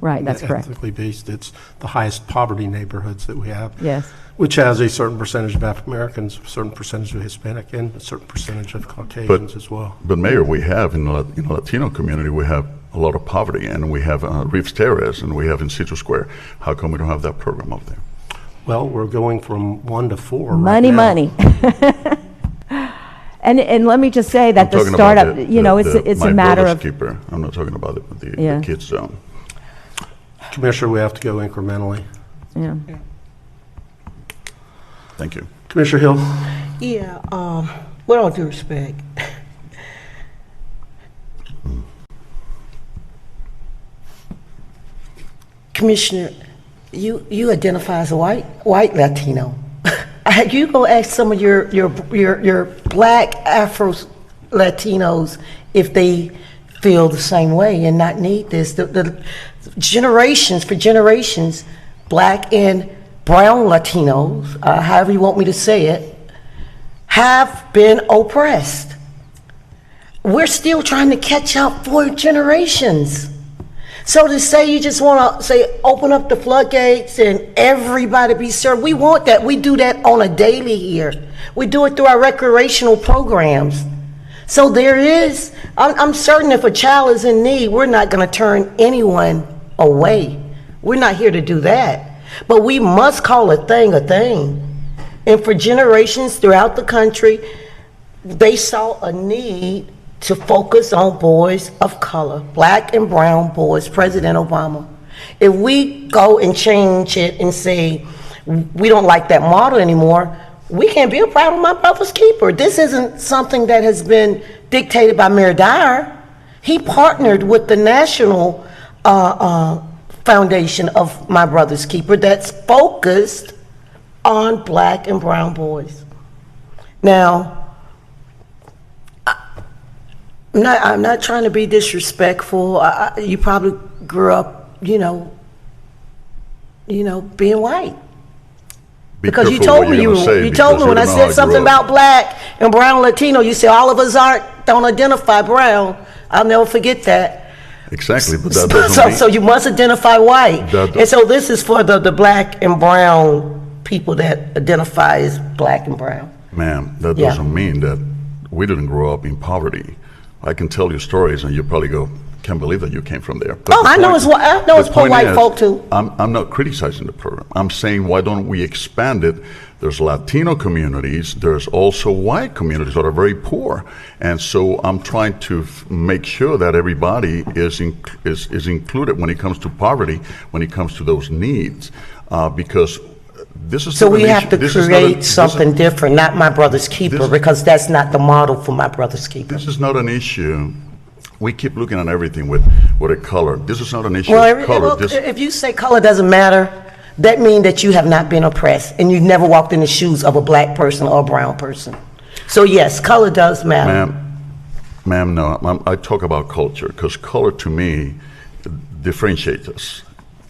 Right, that's correct. ethnically based. It's the highest poverty neighborhoods that we have. Yes. Which has a certain percentage of African Americans, a certain percentage of Hispanic, and a certain percentage of Caucasians as well. But Mayor, we have in the Latino community, we have a lot of poverty, and we have Reeves Terrace, and we have in Citrus Square. How come we don't have that program up there? Well, we're going from 1 to 4 Money, right now. money. And let me just say that I'm the talking about startup, it's a matter of. Keeper. I'm not talking about the kids zone. Commissioner, we have to go incrementally. Yeah. Thank you. Commissioner Hill? Yeah, with all due respect, Commissioner, You identify as a white Latino. You go ask some of your black Afro Latinos if they feel the same way and not need this. The generations, black and brown Latinos, however you want me to say it, have been oppressed. We're still trying to catch up for generations. So to say you just want to say open up the floodgates and everybody be served, we want that. We do that on a daily here. We do it through our recreational programs. So there is, I'm certain if a child is in need, we're not going to turn anyone away. We're not here to do that. But we must call a thing a thing. And for generations throughout the country, they saw a need to focus on boys of color, black and brown boys, President Obama. If we go and change it and say, we don't like that model anymore, we can't be proud of my brother's keeper. This isn't something that has been dictated by Mayor Dyer. He partnered with the national foundation of my brother's keeper that's focused on black and brown boys. Now, I'm not trying to be disrespectful. You probably grew up, being white. Because you told me when I said something about black and brown Latino, you said all of us don't identify brown. I'll never forget that. Exactly, but that doesn't mean. So you must identify white. And so this is for the black and brown people that identify as black and brown. Ma'am, that doesn't mean that we didn't grow up in poverty. I can tell you stories, and you probably go, "Can't believe that you came from there." But I know it's poor white folk too. I'm not criticizing the program. I'm saying, why don't we expand it? There's Latino communities. There's also white communities that are very poor, and so I'm trying to make sure that everybody is included when it comes to poverty, when it comes to those needs, because. So we have to create something different, not my brother's keeper, because that's not the model for my brother's keeper. This is not an issue. We keep looking at everything with a color. This is not an issue of color. If you say color doesn't matter, that means that you have not been oppressed and you've never walked in the shoes of a black person or a brown person. So yes, color does matter. Ma'am, no. I talk about culture because color to me differentiates us.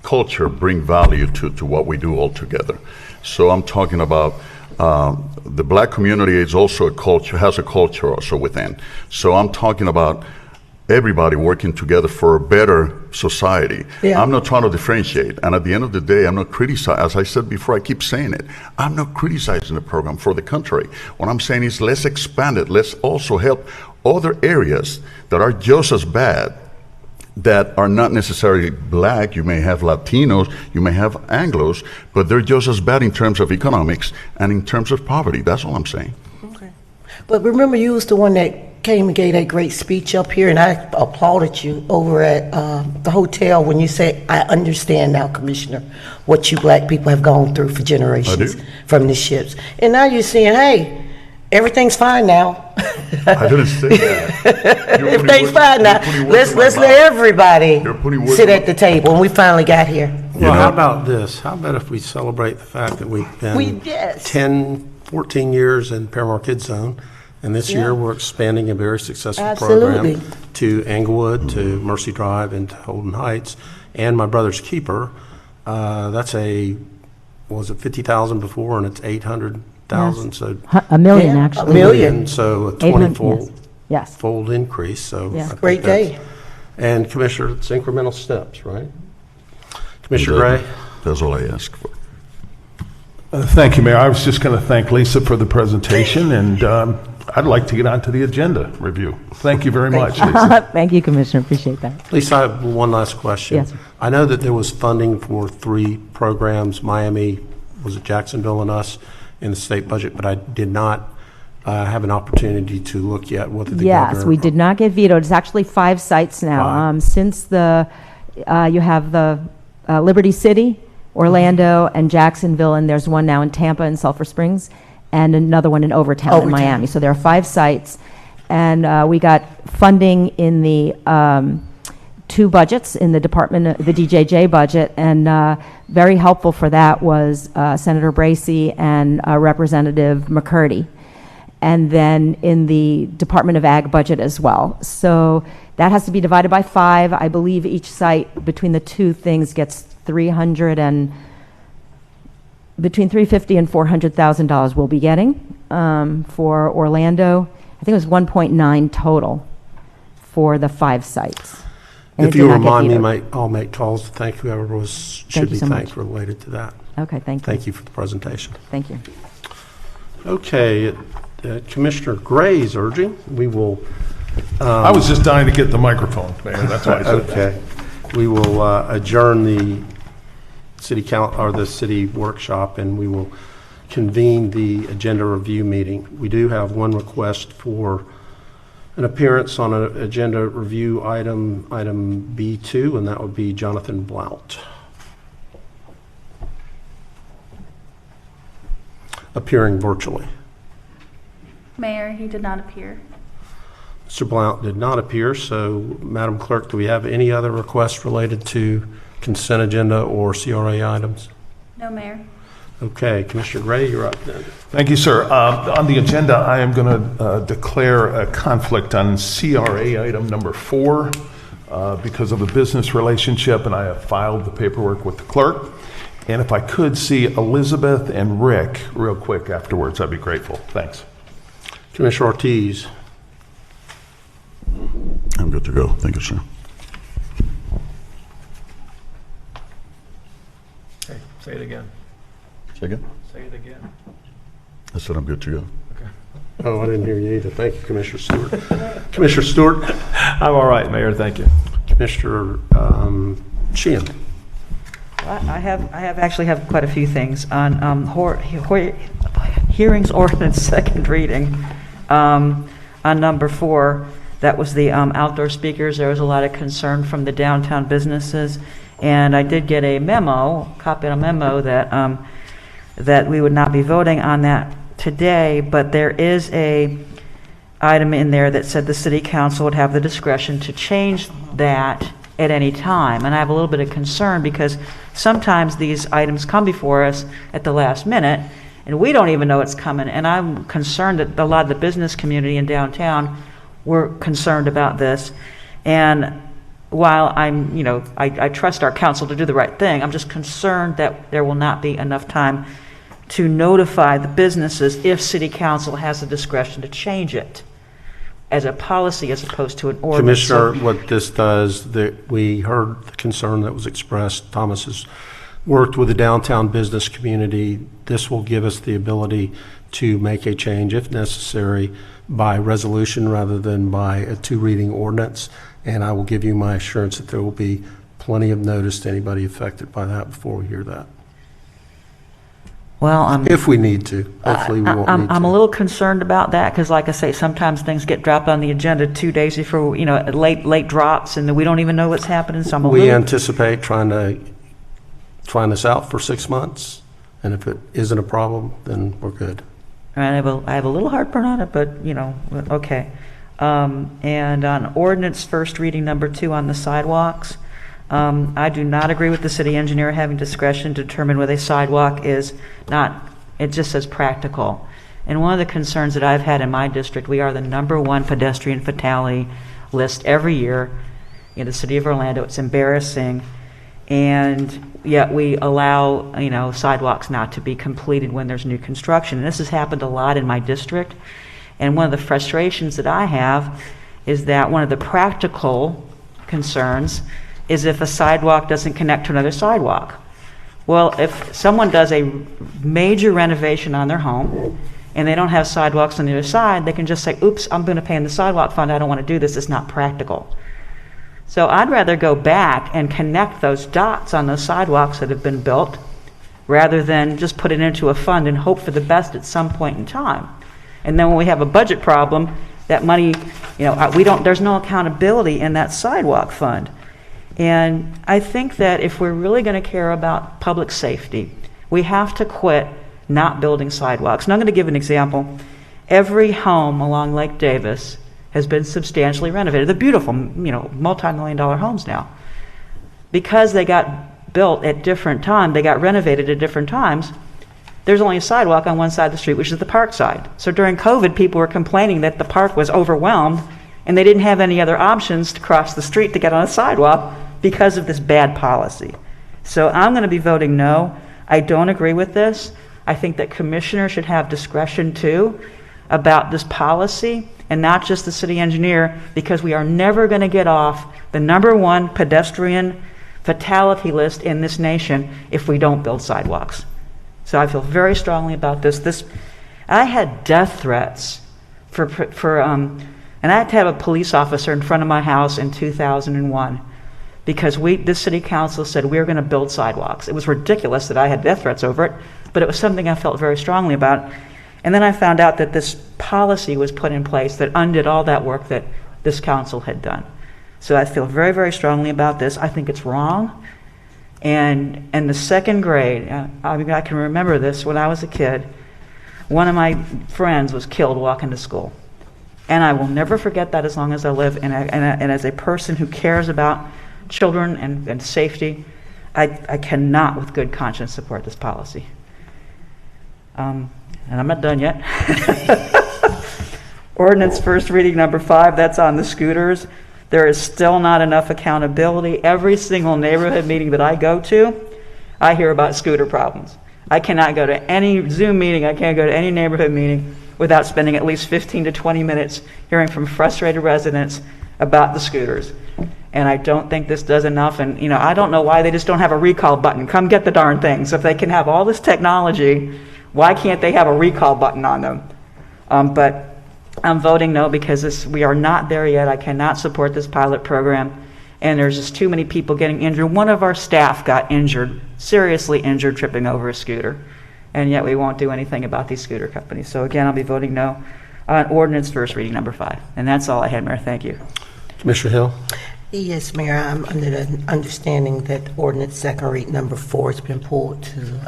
Culture bring value to what we do all together. So I'm talking about the black community is also a culture, has a culture also within. So I'm talking about everybody working together for a better society. Yeah. I'm not trying to differentiate. And at the end of the day, I'm not criticizing, as I said before, I keep saying it, I'm not criticizing the program, for the contrary. What I'm saying is let's expand it. Let's also help other areas that are just as bad, that are not necessarily black. You may have Latinos, you may have Anglos, but they're just as bad in terms of economics and in terms of poverty. That's all I'm saying. Okay. But remember, you was the one that came and gave that great speech up here, and I applauded you over at the hotel when you said, I understand now, Commissioner, what you black people have gone through for generations from the ships. And now you're saying, hey, everything's fine now. I didn't say that. Everything's fine now. Let's let everybody sit at the table, and we finally got here. Well, how about this? How about if we celebrate the fact that we've been 10, 14 years in Paramore Kids Zone, and this year we're expanding a very successful program to Englewood, to Mercy Drive, and to Holden Heights, and my brother's keeper. That's was it 50,000 before, and it's 800,000. So $1 million actually. $1 million. So a 20-fold fold increase. So great day. And Commissioner, it's incremental steps, right? Commissioner Gray. That's all I ask for. Thank you, Mayor. I was just going to thank Lisa for the presentation, and I'd like to get on to the agenda review. Thank you very much, Lisa. Thank you, Commissioner. Appreciate that. Lisa, I have one last question. Yes. I know that there was funding for 3 programs, Miami, was it Jacksonville and us, in the state budget, but I did not have an opportunity to look yet whether the governor... Yes, we did not get vetoed. It's actually 5 sites now. Since you have the Liberty City, Orlando, and Jacksonville, and there's one now in Tampa and Sulphur Springs, and another one in Overtown in Miami. So there are 5 sites, and we got funding in the 2 budgets in the department, the DJJ budget, and very helpful for that was Senator Bracey and Representative McCurdy, and then in the Department of Ag budget as well. So that has to be divided by 5. I believe each site between the 2 things gets between $350,000 and $400,000 we'll be getting for Orlando. I think it was 1.9 total for the 5 sites. And If you remind me, I'll make calls to thank whoever should be thanked related to that. Okay, thank you. Thank you for the presentation. Thank you. Okay, Commissioner Gray's urging, we will. I was just dying to get the microphone, Mayor, that's why I said that. Okay, we will adjourn the the city workshop, and we will convene the agenda review meeting. We do have one request for an appearance on an agenda review item B2, and that would be Jonathan Blount. Appearing virtually. Mayor, he did not appear. Mr. Blount did not appear, so Madam Clerk, do we have any other requests related to consent agenda or CRA items? No, Mayor. Okay, Commissioner Gray, you're up then. Thank you, sir. On the agenda, I am going to declare a conflict on CRA item number 4 because of a business relationship, and I have filed the paperwork with the clerk. And if I could see Elizabeth and Rick real quick afterwards, I'd be grateful. Thanks. Commissioner Ortiz. I'm good to go. Thank you, sir. Okay, say it again. Say again? Say it again. I said I'm good to go. Okay. Oh, I didn't hear you either. Thank you, Commissioner Stewart. Commissioner Stewart. I'm all right, Mayor. Thank you. Commissioner Sheehan. I actually have quite a few things on hearings ordinance second reading. On number 4, that was the outdoor speakers. There was a lot of concern from the downtown businesses, and I did get a copy of a memo that that we would not be voting on that today, but there is a item in there that said the city council would have the discretion to change that at any time. And I have a little bit of concern because sometimes these items come before us at the last minute and we don't even know it's coming. And I'm concerned that a lot of the business community in downtown were concerned about this. And while I trust our council to do the right thing, I'm just concerned that there will not be enough time to notify the businesses if city council has the discretion to change it as a policy as opposed to an ordinance. Commissioner, what this does, we heard the concern that was expressed. Thomas has worked with the downtown business community. This will give us the ability to make a change if necessary by resolution rather than by a 2-reading ordinance. And I will give you my assurance that there will be plenty of notice to anybody affected by that before we hear that. Well, if we need to. Hopefully we won't need to. I'm a little concerned about that because, like I say, sometimes things get dropped on the agenda 2 days before, late drops, and we don't even know what's happening. So we anticipate trying to find this out for 6 months, and if it isn't a problem, then we're good. I have a little heartburn on it, but okay. And on ordinance first reading number 2 on the sidewalks. I do not agree with the city engineer having discretion to determine whether a sidewalk is not, it just says practical. And one of the concerns that I've had in my district, we are the #1 pedestrian fatality list every year in the city of Orlando. It's embarrassing. And yet we allow, sidewalks not to be completed when there's new construction. And this has happened a lot in my district. And one of the frustrations that I have is that one of the practical concerns is if a sidewalk doesn't connect to another sidewalk. Well, if someone does a major renovation on their home and they don't have sidewalks on the other side, they can just say, oops, I'm going to pay in the sidewalk fund. I don't want to do this. It's not practical. So I'd rather go back and connect those dots on those sidewalks that have been built rather than just put it into a fund and hope for the best at some point in time. And then when we have a budget problem, that money, there's no accountability in that sidewalk fund. And I think that if we're really going to care about public safety, we have to quit not building sidewalks. And I'm going to give an example. Every home along Lake Davis has been substantially renovated. They're beautiful, multi-million-dollar homes now. Because they got built at different times, they got renovated at different times, there's only a sidewalk on one side of the street, which is the park side. So during COVID, people were complaining that the park was overwhelmed and they didn't have any other options to cross the street to get on a sidewalk because of this bad policy. So I'm going to be voting no. I don't agree with this. I think that commissioners should have discretion too about this policy and not just the city engineer, because we are never going to get off the #1 pedestrian fatality list in this nation if we don't build sidewalks. So I feel very strongly about this. I had death threats and I had to have a police officer in front of my house in 2001 because this city council said we were going to build sidewalks. It was ridiculous that I had death threats over it, but it was something I felt very strongly about. And then I found out that this policy was put in place that undid all that work that this council had done. So I feel very, very strongly about this. I think it's wrong. And in the second grade, I can remember this when I was a kid, one of my friends was killed walking to school. And I will never forget that as long as I live. And as a person who cares about children and safety, I cannot with good conscience support this policy. And I'm not done yet. Ordinance first reading number 5, that's on the scooters. There is still not enough accountability. Every single neighborhood meeting that I go to, I hear about scooter problems. I cannot go to any Zoom meeting, I can't go to any neighborhood meeting without spending at least 15 to 20 minutes hearing from frustrated residents about the scooters. And I don't think this does enough. And I don't know why they just don't have a recall button. Come get the darn things. If they can have all this technology, why can't they have a recall button on them? But I'm voting no because we are not there yet. I cannot support this pilot program, and there's just too many people getting injured. One of our staff got injured, seriously injured, tripping over a scooter, and yet we won't do anything about these scooter companies. So again, I'll be voting no on ordinance first reading number 5. And that's all I had, Mayor. Thank you. Commissioner Hill? Yes, Mayor, I'm under the understanding that ordinance second read number 4 has been pulled to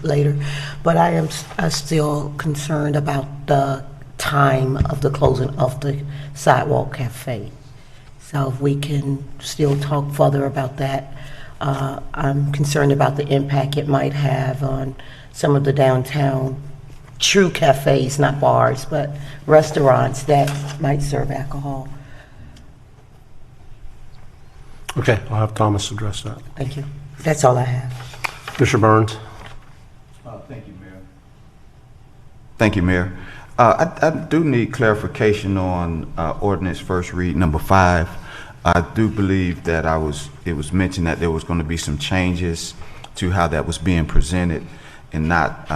later, but I am still concerned about the time of the closing of the sidewalk cafe. So if we can still talk further about that. I'm concerned about the impact it might have on some of the downtown true cafes, not bars, but restaurants that might serve alcohol. Okay, I'll have Thomas address that. Thank you. That's all I have. Commissioner Burns? Thank you, Mayor. Thank you, Mayor. I do need clarification on ordinance first read number 5. I do believe that it was mentioned that there was going to be some changes to how that was being presented and not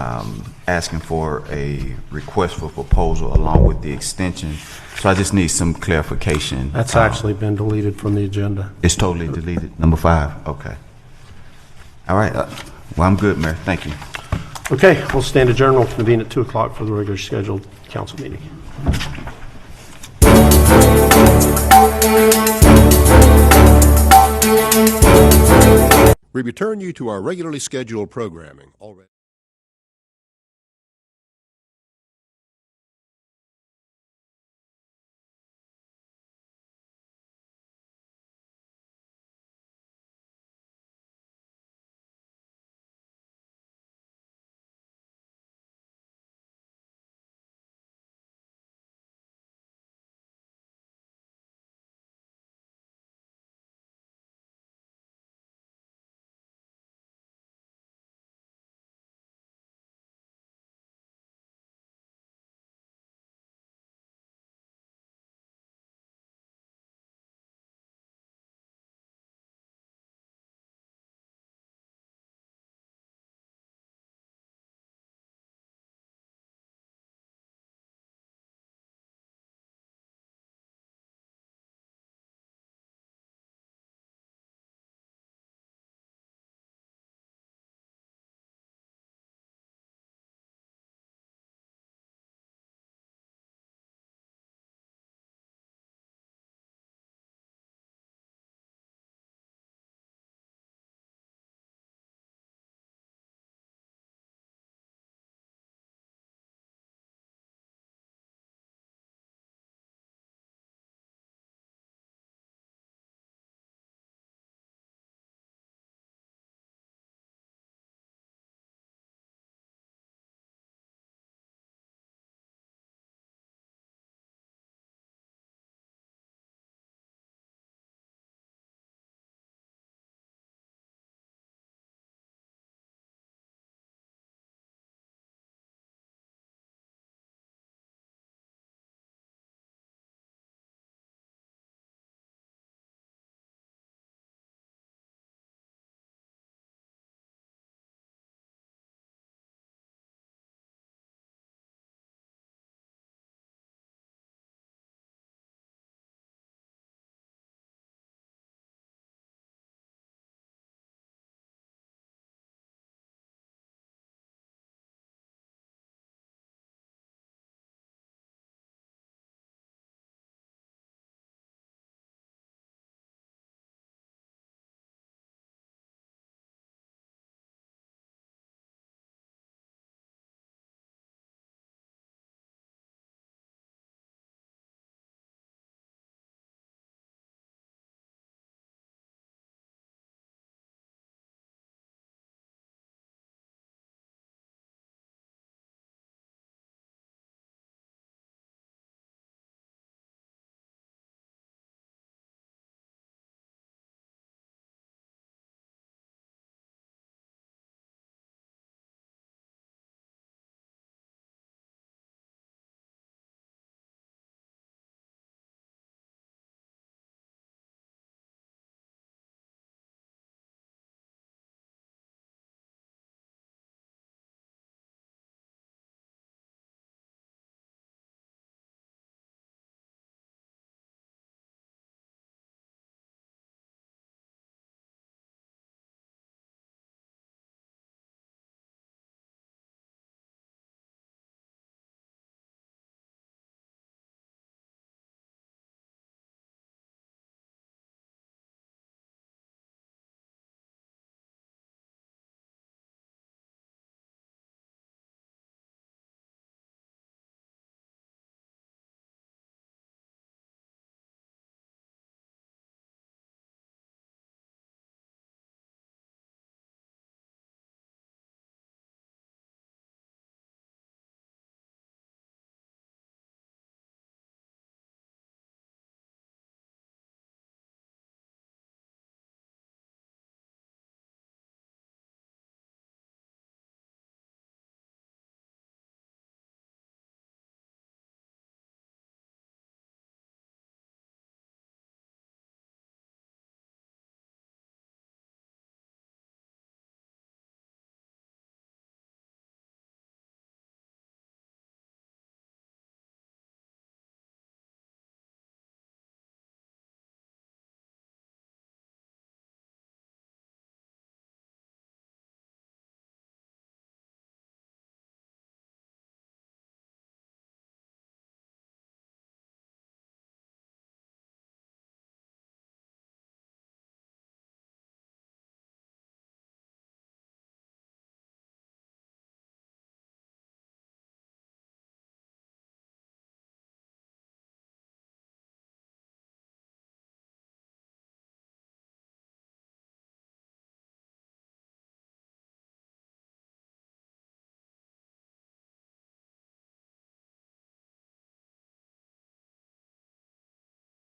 asking for a request for proposal along with the extension. So I just need some clarification. That's actually been deleted from the agenda. It's totally deleted. Number 5. Okay. All right. Well, I'm good, Mayor. Thank you. Okay, we'll stand adjourned. We'll convene at 2 o'clock for the regular scheduled council meeting. We return you to our regularly scheduled programming. Already.